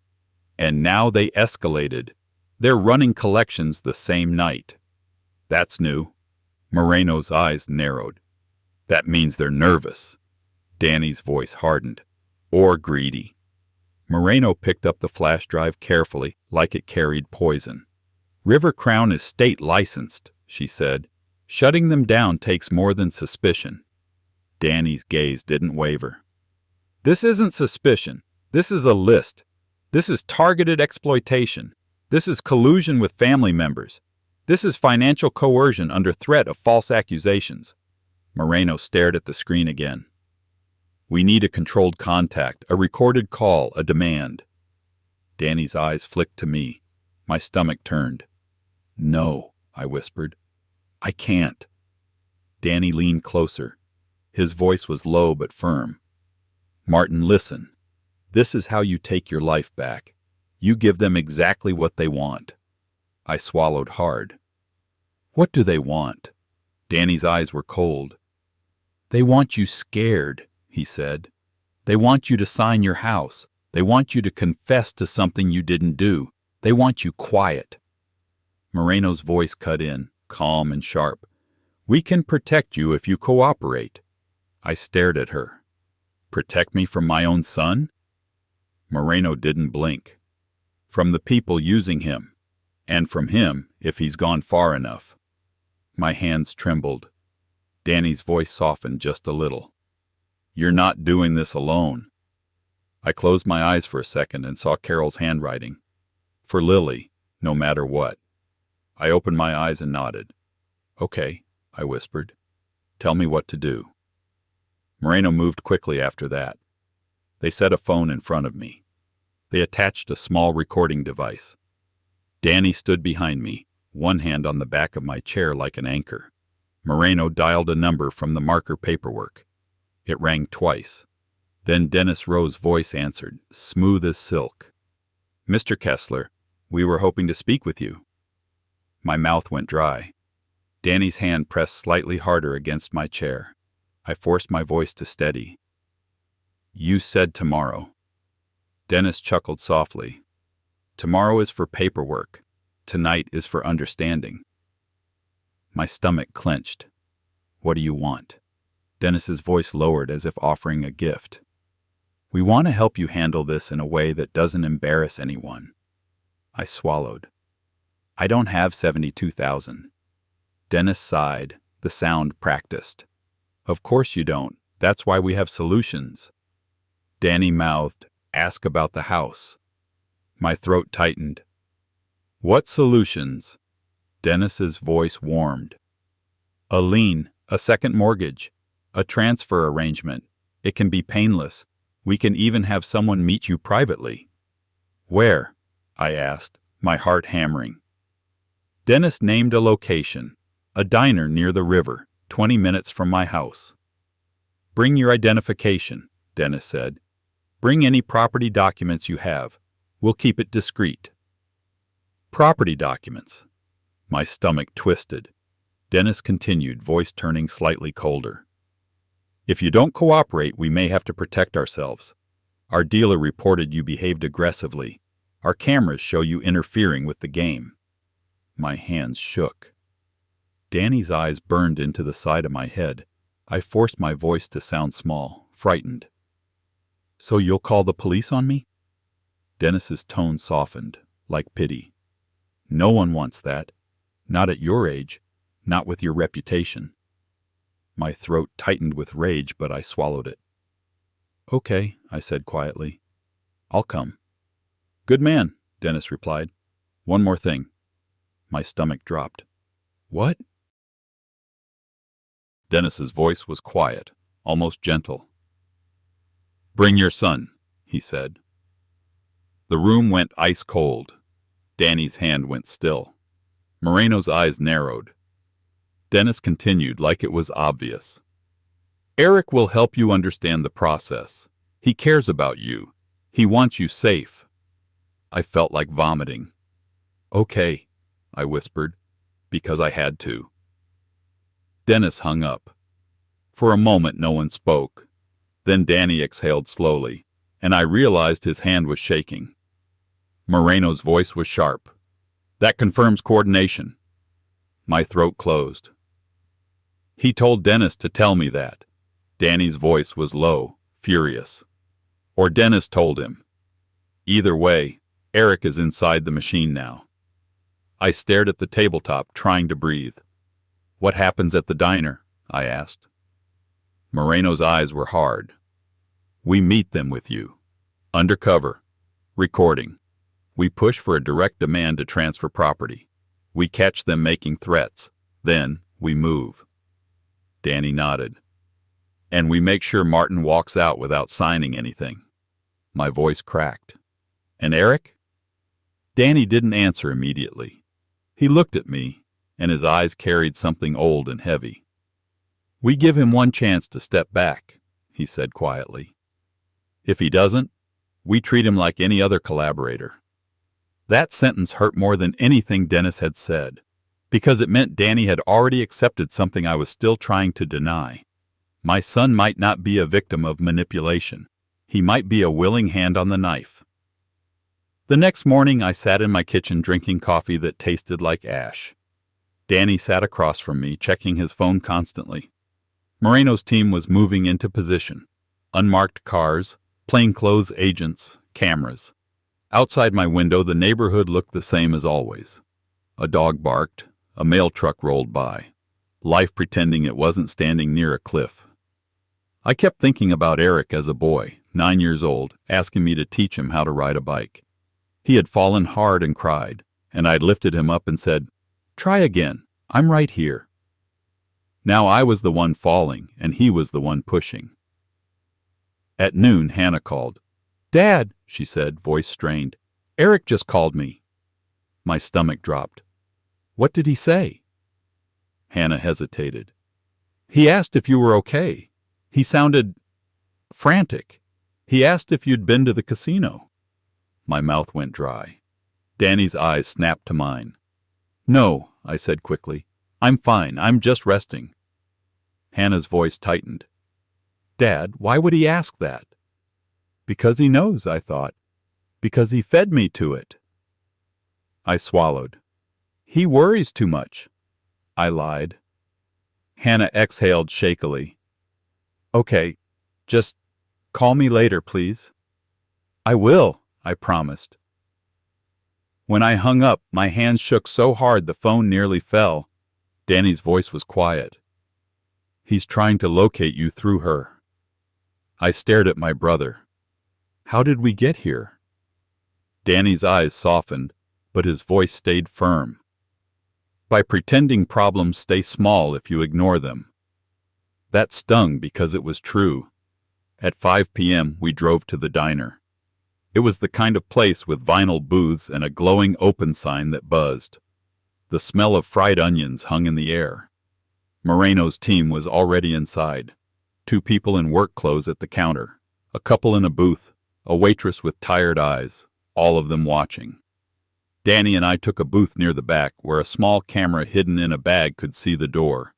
"And now they escalated. They're running collections the same night." "That's new." Moreno's eyes narrowed. "That means they're nervous." Danny's voice hardened. "Or greedy." Moreno picked up the flash drive carefully, like it carried poison. "River Crown is state licensed," she said. "Shutting them down takes more than suspicion." Danny's gaze didn't waver. "This isn't suspicion. This is a list. This is targeted exploitation. This is collusion with family members. This is financial coercion under threat of false accusations." Moreno stared at the screen again. "We need a controlled contact, a recorded call, a demand." Danny's eyes flicked to me. My stomach turned. "No," I whispered. "I can't." Danny leaned closer. His voice was low but firm. "Martin, listen. This is how you take your life back. You give them exactly what they want." I swallowed hard. "What do they want?" Danny's eyes were cold. "They want you scared," he said. "They want you to sign your house. They want you to confess to something you didn't do. They want you quiet." Moreno's voice cut in, calm and sharp. "We can protect you if you cooperate." I stared at her. "Protect me from my own son?" Moreno didn't blink. "From the people using him. And from him, if he's gone far enough." My hands trembled. Danny's voice softened just a little. "You're not doing this alone." I closed my eyes for a second and saw Carol's handwriting. "For Lily, no matter what." I opened my eyes and nodded. "Okay," I whispered. "Tell me what to do." Moreno moved quickly after that. They set a phone in front of me. They attached a small recording device. Danny stood behind me, one hand on the back of my chair like an anchor. Moreno dialed a number from the marker paperwork. It rang twice. Then Dennis Rowe's voice answered, smooth as silk. "Mr. Kessler, we were hoping to speak with you." My mouth went dry. Danny's hand pressed slightly harder against my chair. I forced my voice to steady. "You said tomorrow." Dennis chuckled softly. "Tomorrow is for paperwork. Tonight is for understanding." My stomach clenched. "What do you want?" Dennis's voice lowered as if offering a gift. "We want to help you handle this in a way that doesn't embarrass anyone." I swallowed. "I don't have 72,000. Dennis sighed, the sound practiced. "Of course you don't. That's why we have solutions." Danny mouthed, "Ask about the house." My throat tightened. "What solutions?" Dennis's voice warmed. "A lien, a second mortgage, a transfer arrangement. It can be painless. We can even have someone meet you privately." "Where?" I asked, my heart hammering. Dennis named a location, a diner near the river, 20 minutes from my house. "Bring your identification," Dennis said. "Bring any property documents you have. We'll keep it discreet." "Property documents." My stomach twisted. Dennis continued, voice turning slightly colder. "If you don't cooperate, we may have to protect ourselves. Our dealer reported you behaved aggressively. Our cameras show you interfering with the game." My hands shook. Danny's eyes burned into the side of my head. I forced my voice to sound small, frightened. "So you'll call the police on me?" Dennis's tone softened, like pity. "No one wants that. Not at your age. Not with your reputation." My throat tightened with rage, but I swallowed it. "Okay," I said quietly. "I'll come." "Good man," Dennis replied. "One more thing." My stomach dropped. "What?" Dennis's voice was quiet, almost gentle. "Bring your son," he said. The room went ice cold. Danny's hand went still. Moreno's eyes narrowed. Dennis continued like it was obvious. "Eric will help you understand the process. He cares about you. He wants you safe." I felt like vomiting. "Okay," I whispered, because I had to. Dennis hung up. For a moment no one spoke. Then Danny exhaled slowly, and I realized his hand was shaking. Moreno's voice was sharp. "That confirms coordination." My throat closed. "He told Dennis to tell me that." Danny's voice was low, furious. "Or Dennis told him. Either way, Eric is inside the machine now." I stared at the tabletop, trying to breathe. "What happens at the diner?" I asked. Moreno's eyes were hard. "We meet them with you. Undercover. Recording. We push for a direct demand to transfer property. We catch them making threats. Then, we move." Danny nodded. "And we make sure Martin walks out without signing anything." My voice cracked. "And Eric?" Danny didn't answer immediately. He looked at me, and his eyes carried something old and heavy. "We give him one chance to step back," he said quietly. "If he doesn't, we treat him like any other collaborator." That sentence hurt more than anything Dennis had said, because it meant Danny had already accepted something I was still trying to deny. My son might not be a victim of manipulation. He might be a willing hand on the knife. The next morning I sat in my kitchen drinking coffee that tasted like ash. Danny sat across from me, checking his phone constantly. Moreno's team was moving into position. Unmarked cars, plainclothes agents, cameras. Outside my window, the neighborhood looked the same as always. A dog barked, a mail truck rolled by. Life pretending it wasn't standing near a cliff. I kept thinking about Eric as a boy, 9 years old, asking me to teach him how to ride a bike. He had fallen hard and cried, and I'd lifted him up and said, "Try again, I'm right here." Now I was the one falling, and he was the one pushing. At noon, Hannah called. "Dad," she said, voice strained, "Eric just called me." My stomach dropped. "What did he say?" Hannah hesitated. "He asked if you were okay. He sounded frantic. He asked if you'd been to the casino." My mouth went dry. Danny's eyes snapped to mine. "No," I said quickly. "I'm fine. I'm just resting." Hannah's voice tightened. "Dad, why would he ask that?" "Because he knows," I thought. "Because he fed me to it." I swallowed. "He worries too much," I lied. Hannah exhaled shakily. "Okay, just call me later, please." "I will," I promised. When I hung up, my hands shook so hard the phone nearly fell. Danny's voice was quiet. "He's trying to locate you through her." I stared at my brother. "How did we get here?" Danny's eyes softened, but his voice stayed firm. "By pretending problems stay small if you ignore them." That stung because it was true. At 5 p.m. we drove to the diner. It was the kind of place with vinyl booths and a glowing open sign that buzzed. The smell of fried onions hung in the air. Moreno's team was already inside. 2 people in work clothes at the counter, a couple in a booth, a waitress with tired eyes, all of them watching. Danny and I took a booth near the back where a small camera hidden in a bag could see the door.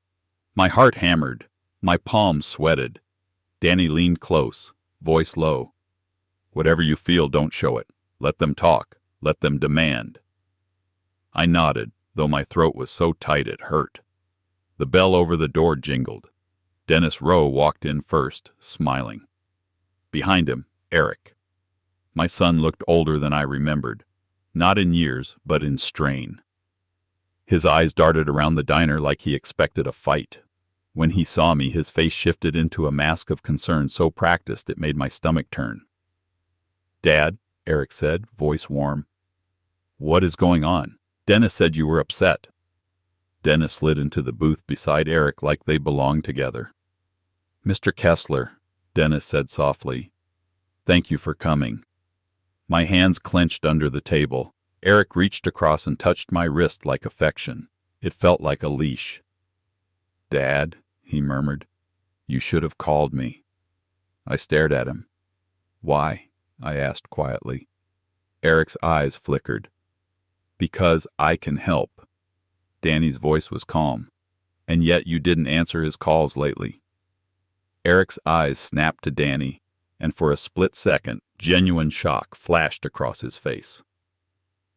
My heart hammered. My palms sweated. Danny leaned close, voice low. "Whatever you feel, don't show it. Let them talk. Let them demand." I nodded, though my throat was so tight it hurt. The bell over the door jingled. Dennis Rowe walked in first, smiling. Behind him, Eric. My son looked older than I remembered, not in years, but in strain. His eyes darted around the diner like he expected a fight. When he saw me, his face shifted into a mask of concern so practiced it made my stomach turn. "Dad," Eric said, voice warm. "What is going on? Dennis said you were upset." Dennis slid into the booth beside Eric like they belonged together. "Mr. Kessler," Dennis said softly, "thank you for coming." My hands clenched under the table. Eric reached across and touched my wrist like affection. It felt like a leash. "Dad," he murmured, "you should have called me." I stared at him. "Why?" I asked quietly. Eric's eyes flickered. "Because I can help." Danny's voice was calm. "And yet you didn't answer his calls lately." Eric's eyes snapped to Danny, and for a split second, genuine shock flashed across his face.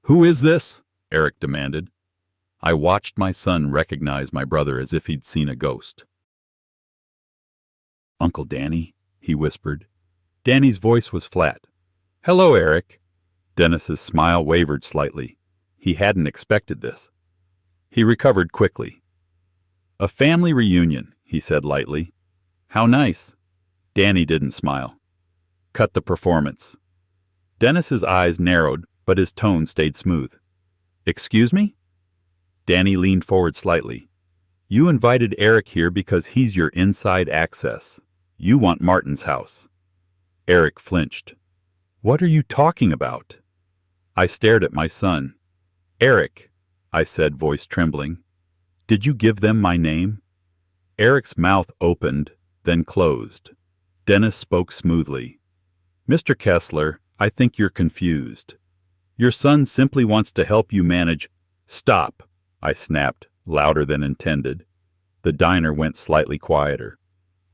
"Who is this?" Eric demanded. I watched my son recognize my brother as if he'd seen a ghost. "Uncle Danny," he whispered. Danny's voice was flat. "Hello, Eric." Dennis's smile wavered slightly. He hadn't expected this. He recovered quickly. "A family reunion," he said lightly. "How nice." Danny didn't smile. "Cut the performance." Dennis's eyes narrowed, but his tone stayed smooth. "Excuse me?" Danny leaned forward slightly. "You invited Eric here because he's your inside access. You want Martin's house." Eric flinched. "What are you talking about?" I stared at my son. "Eric," I said, voice trembling, "did you give them my name?" Eric's mouth opened, then closed. Dennis spoke smoothly. "Mr. Kessler, I think you're confused. Your son simply wants to help you manage—" "Stop!" I snapped, louder than intended. The diner went slightly quieter.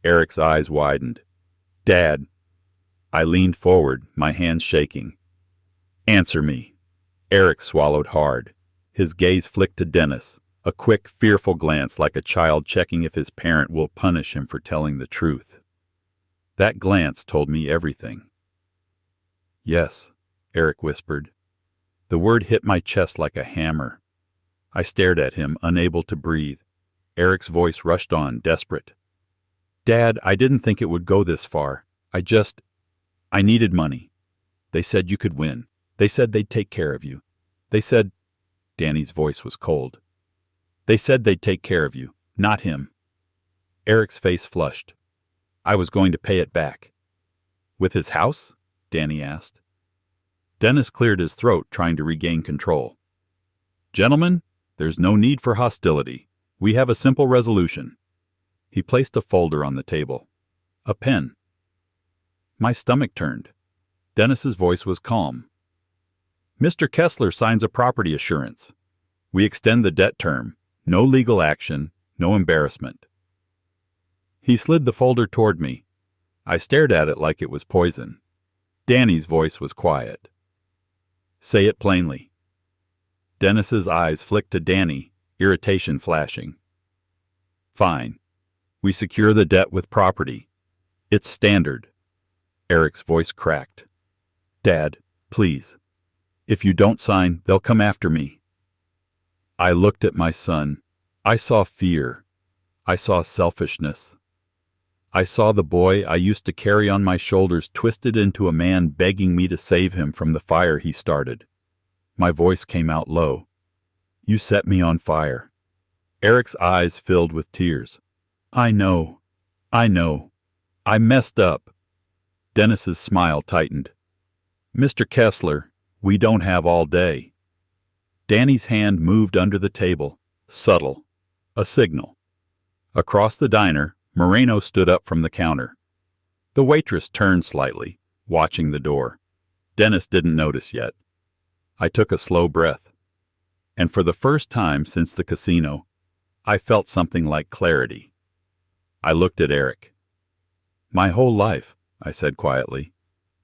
Eric's eyes widened. "Dad." I leaned forward, my hands shaking. "Answer me." Eric swallowed hard. His gaze flicked to Dennis, a quick, fearful glance like a child checking if his parent will punish him for telling the truth. That glance told me everything. "Yes," Eric whispered. The word hit my chest like a hammer. I stared at him, unable to breathe. Eric's voice rushed on, desperate. "Dad, I didn't think it would go this far. I needed money. They said you could win. They said they'd take care of you. They said—" Danny's voice was cold. "They said they'd take care of you, not him." Eric's face flushed. "I was going to pay it back." "With his house?" Danny asked. Dennis cleared his throat, trying to regain control. "Gentlemen, there's no need for hostility. We have a simple resolution." He placed a folder on the table. "A pen." My stomach turned. Dennis's voice was calm. "Mr. Kessler signs a property assurance. We extend the debt term. No legal action, no embarrassment." He slid the folder toward me. I stared at it like it was poison. Danny's voice was quiet. "Say it plainly." Dennis's eyes flicked to Danny, irritation flashing. "Fine. We secure the debt with property. It's standard." Eric's voice cracked. "Dad, please. If you don't sign, they'll come after me." I looked at my son. I saw fear. I saw selfishness. I saw the boy I used to carry on my shoulders twisted into a man begging me to save him from the fire he started. My voice came out low. "You set me on fire." Eric's eyes filled with tears. I know. I messed up." Dennis's smile tightened. "Mr. Kessler, we don't have all day." Danny's hand moved under the table, subtle, a signal. Across the diner, Moreno stood up from the counter. The waitress turned slightly, watching the door. Dennis didn't notice yet. I took a slow breath. And for the first time since the casino, I felt something like clarity. I looked at Eric. "My whole life," I said quietly,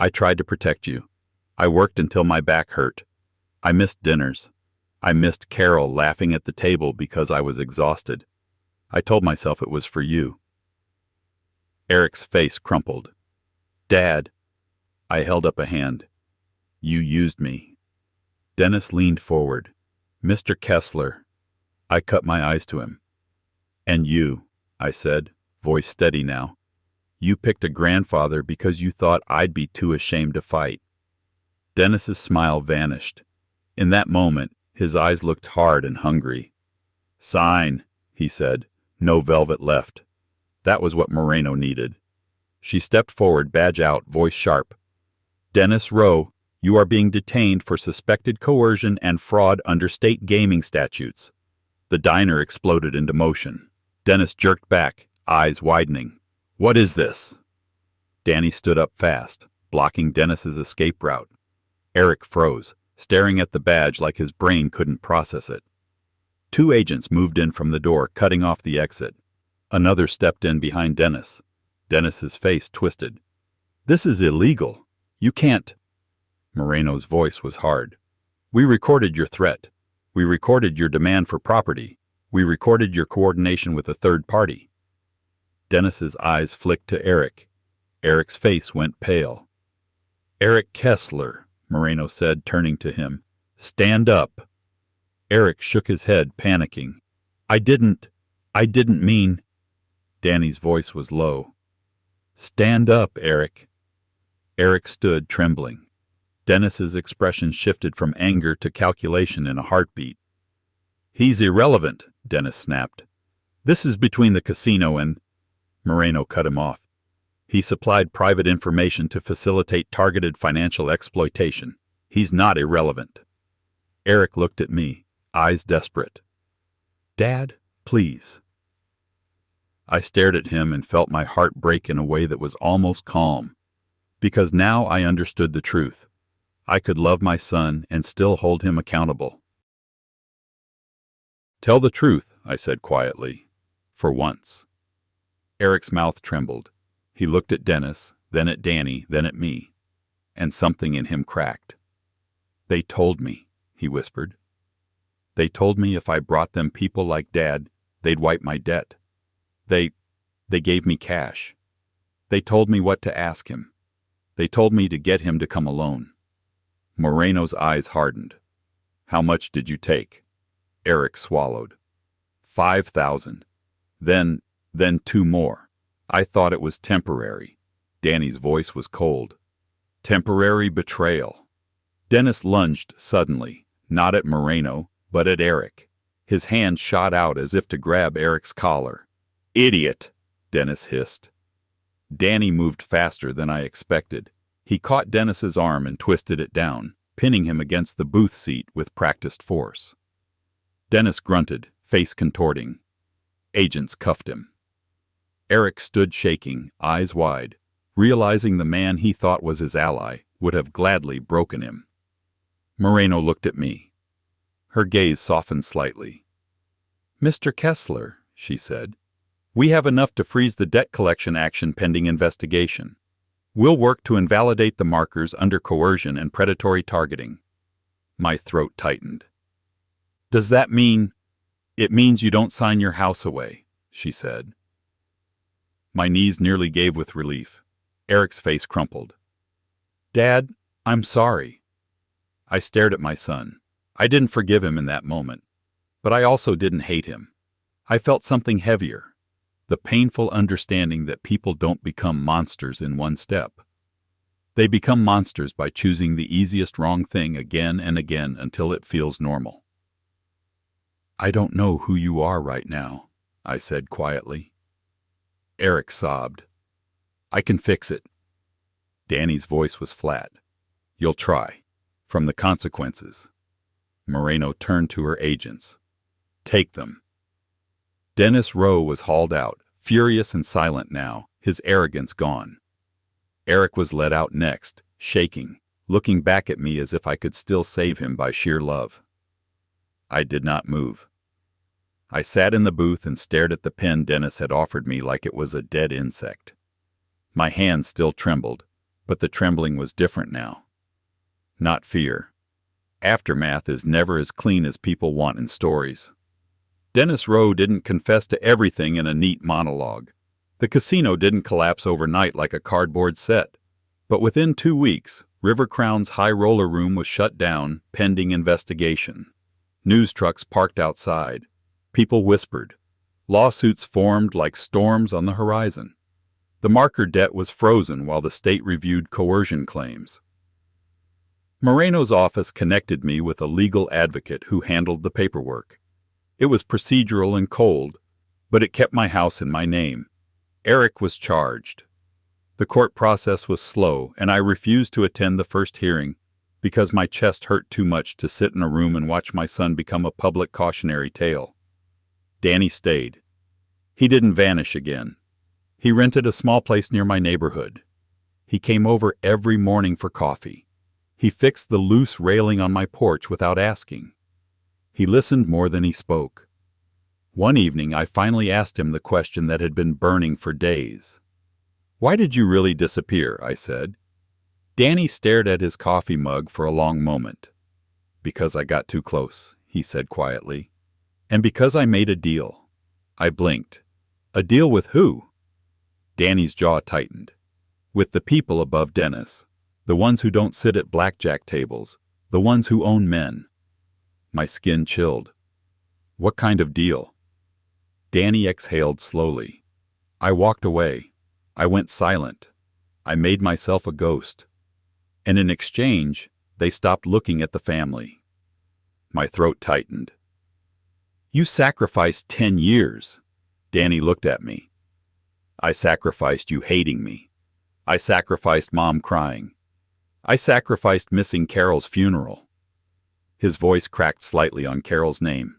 "I tried to protect you. I worked until my back hurt. I missed dinners. I missed Carol laughing at the table because I was exhausted. I told myself it was for you." Eric's face crumpled. "Dad." I held up a hand. "You used me." Dennis leaned forward. "Mr. Kessler." I cut my eyes to him. "And you," I said, voice steady now. "You picked a grandfather because you thought I'd be too ashamed to fight." Dennis's smile vanished. In that moment, his eyes looked hard and hungry. Sign, he said. No velvet left. That was what Moreno needed. She stepped forward, badge out, voice sharp. Dennis Rowe, you are being detained for suspected coercion and fraud under state gaming statutes. The diner exploded into motion. Dennis jerked back, eyes widening. What is this? Danny stood up fast, blocking Dennis's escape route. Eric froze, staring at the badge like his brain couldn't process it. 2 agents moved in from the door, cutting off the exit. Another stepped in behind Dennis. Dennis's face twisted. This is illegal. You can't. Moreno's voice was hard. We recorded your threat. We recorded your demand for property. We recorded your coordination with a third party. Dennis's eyes flicked to Eric. Eric's face went pale. Eric Kessler, Moreno said, turning to him. Stand up. Eric shook his head, panicking. I didn't mean. Danny's voice was low. Stand up, Eric. Eric stood, trembling. Dennis's expression shifted from anger to calculation in a heartbeat. He's irrelevant, Dennis snapped. This is between the casino and... Moreno cut him off. He supplied private information to facilitate targeted financial exploitation. He's not irrelevant. Eric looked at me, eyes desperate. Dad, please. I stared at him and felt my heart break in a way that was almost calm, because now I understood the truth. I could love my son and still hold him accountable. Tell the truth, I said quietly, for once. Eric's mouth trembled. He looked at Dennis, then at Danny, then at me, and something in him cracked. They told me, he whispered. They told me if I brought them people like Dad, they'd wipe my debt. They gave me cash. They told me what to ask him. They told me to get him to come alone. Moreno's eyes hardened. How much did you take? Eric swallowed. 5,000. Then 2 more. I thought it was temporary. Danny's voice was cold. Temporary betrayal. Dennis lunged suddenly, not at Moreno, but at Eric. His hand shot out as if to grab Eric's collar. Idiot, Dennis hissed. Danny moved faster than I expected. He caught Dennis's arm and twisted it down, pinning him against the booth seat with practiced force. Dennis grunted, face contorting. Agents cuffed him. Eric stood shaking, eyes wide, realizing the man he thought was his ally would have gladly broken him. Moreno looked at me. Her gaze softened slightly. Mr. Kessler, she said, we have enough to freeze the debt collection action pending investigation. We'll work to invalidate the markers under coercion and predatory targeting. My throat tightened. Does that mean... It means you don't sign your house away, she said. My knees nearly gave with relief. Eric's face crumpled. Dad, I'm sorry. I stared at my son. I didn't forgive him in that moment, but I also didn't hate him. I felt something heavier. The painful understanding that people don't become monsters in one step. They become monsters by choosing the easiest wrong thing again and again until it feels normal. I don't know who you are right now, I said quietly. Eric sobbed. I can fix it. Danny's voice was flat. You'll try. From the consequences. Moreno turned to her agents. Take them. Dennis Rowe was hauled out, furious and silent now, his arrogance gone. Eric was led out next, shaking, looking back at me as if I could still save him by sheer love. I did not move. I sat in the booth and stared at the pen Dennis had offered me like it was a dead insect. My hands still trembled, but the trembling was different now. Not fear. Aftermath is never as clean as people want in stories. Dennis Rowe didn't confess to everything in a neat monologue. The casino didn't collapse overnight like a cardboard set. But within 2 weeks, River Crown's high roller room was shut down, pending investigation. News trucks parked outside. People whispered. Lawsuits formed like storms on the horizon. The marker debt was frozen while the state reviewed coercion claims. Moreno's office connected me with a legal advocate who handled the paperwork. It was procedural and cold, but it kept my house in my name. Eric was charged. The court process was slow, and I refused to attend the first hearing because my chest hurt too much to sit in a room and watch my son become a public cautionary tale. Danny stayed. He didn't vanish again. He rented a small place near my neighborhood. He came over every morning for coffee. He fixed the loose railing on my porch without asking. He listened more than he spoke. One evening, I finally asked him the question that had been burning for days. "Why did you really disappear?" I said. Danny stared at his coffee mug for a long moment. "Because I got too close," he said quietly. "And because I made a deal." I blinked. "A deal with who?" Danny's jaw tightened. "With the people above Dennis. The ones who don't sit at blackjack tables. The ones who own men." My skin chilled. "What kind of deal?" Danny exhaled slowly. I walked away. I went silent. I made myself a ghost. And in exchange, they stopped looking at the family. My throat tightened. "You sacrificed 10 years. Danny looked at me. "I sacrificed you hating me. I sacrificed Mom crying. I sacrificed missing Carol's funeral." His voice cracked slightly on Carol's name.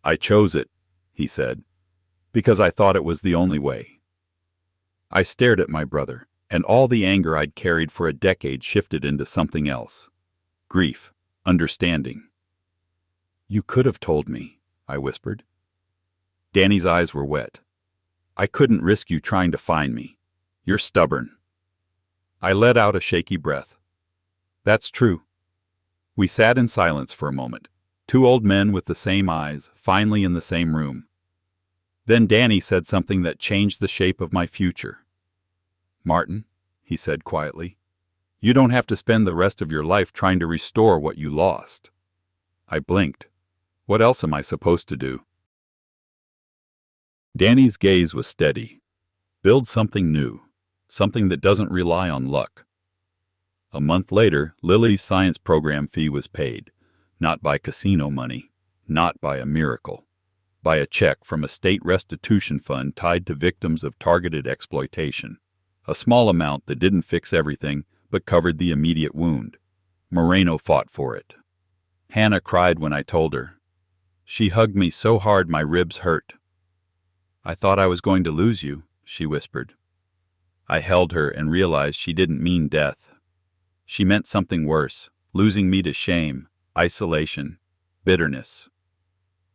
"I chose it," he said, "because I thought it was the only way." I stared at my brother, and all the anger I'd carried for a decade shifted into something else. Grief, understanding. "You could have told me," I whispered. Danny's eyes were wet. "I couldn't risk you trying to find me. You're stubborn." I let out a shaky breath. "That's true." We sat in silence for a moment, two old men with the same eyes, finally in the same room. Then Danny said something that changed the shape of my future. "Martin," he said quietly, "you don't have to spend the rest of your life trying to restore what you lost." I blinked. What else am I supposed to do? Danny's gaze was steady. "Build something new. Something that doesn't rely on luck." A month later, Lily's science program fee was paid, not by casino money, not by a miracle, by a check from a state restitution fund tied to victims of targeted exploitation, a small amount that didn't fix everything but covered the immediate wound. Moreno fought for it. Hannah cried when I told her. She hugged me so hard my ribs hurt. "I thought I was going to lose you," she whispered. I held her and realized she didn't mean death. She meant something worse, losing me to shame, isolation, bitterness.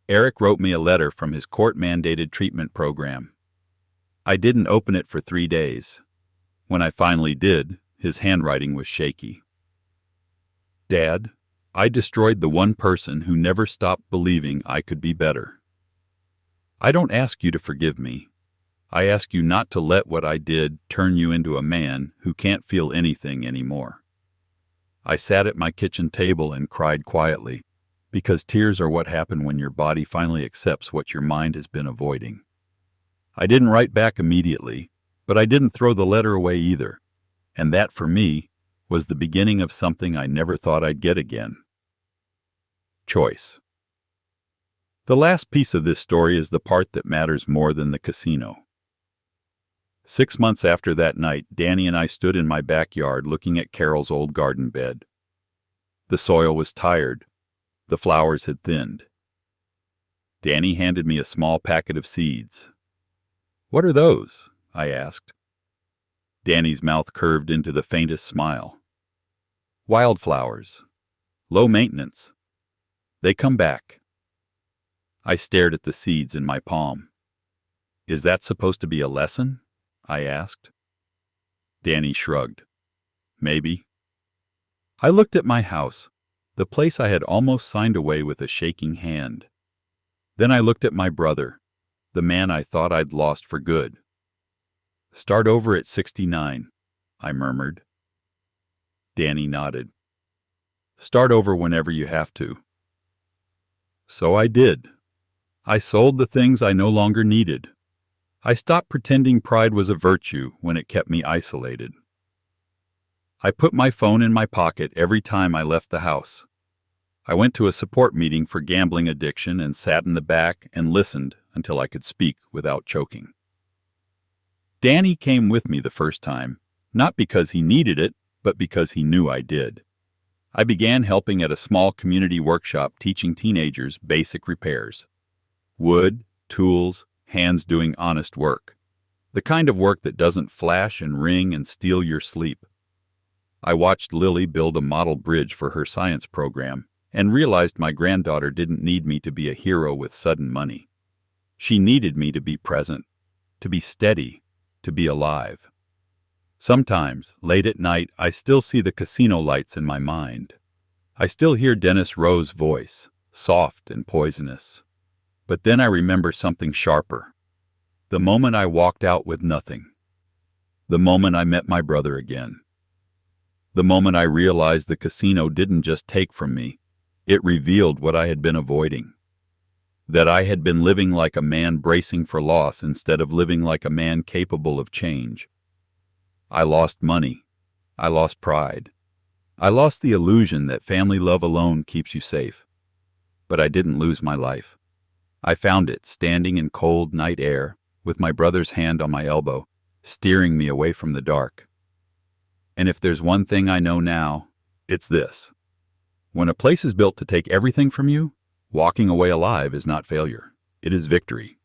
Eric wrote me a letter from his court-mandated treatment program. I didn't open it for 3 days. When I finally did, his handwriting was shaky. "Dad, I destroyed the one person who never stopped believing I could be better. I don't ask you to forgive me. I ask you not to let what I did turn you into a man who can't feel anything anymore." I sat at my kitchen table and cried quietly, because tears are what happen when your body finally accepts what your mind has been avoiding. I didn't write back immediately, but I didn't throw the letter away either, and that, for me, was the beginning of something I never thought I'd get again. Choice. The last piece of this story is the part that matters more than the casino. 6 months after that night, Danny and I stood in my backyard looking at Carol's old garden bed. The soil was tired. The flowers had thinned. Danny handed me a small packet of seeds. "What are those?" I asked. Danny's mouth curved into the faintest smile. "Wildflowers. Low maintenance. They come back." I stared at the seeds in my palm. "Is that supposed to be a lesson?" I asked. Danny shrugged. "Maybe." I looked at my house, the place I had almost signed away with a shaking hand. Then I looked at my brother, the man I thought I'd lost for good. "Start over at 69, I murmured. Danny nodded. "Start over whenever you have to." So I did. I sold the things I no longer needed. I stopped pretending pride was a virtue when it kept me isolated. I put my phone in my pocket every time I left the house. I went to a support meeting for gambling addiction and sat in the back and listened until I could speak without choking. Danny came with me the first time, not because he needed it, but because he knew I did. I began helping at a small community workshop teaching teenagers basic repairs. Wood, tools, hands doing honest work. The kind of work that doesn't flash and ring and steal your sleep. I watched Lily build a model bridge for her science program and realized my granddaughter didn't need me to be a hero with sudden money. She needed me to be present, to be steady, to be alive. Sometimes, late at night, I still see the casino lights in my mind. I still hear Dennis Rowe's voice, soft and poisonous. But then I remember something sharper. The moment I walked out with nothing. The moment I met my brother again. The moment I realized the casino didn't just take from me, it revealed what I had been avoiding. That I had been living like a man bracing for loss instead of living like a man capable of change. I lost money. I lost pride. I lost the illusion that family love alone keeps you safe. But I didn't lose my life. I found it standing in cold night air, with my brother's hand on my elbow, steering me away from the dark. And if there's one thing I know now, it's this. When a place is built to take everything from you, walking away alive is not failure. It is victory.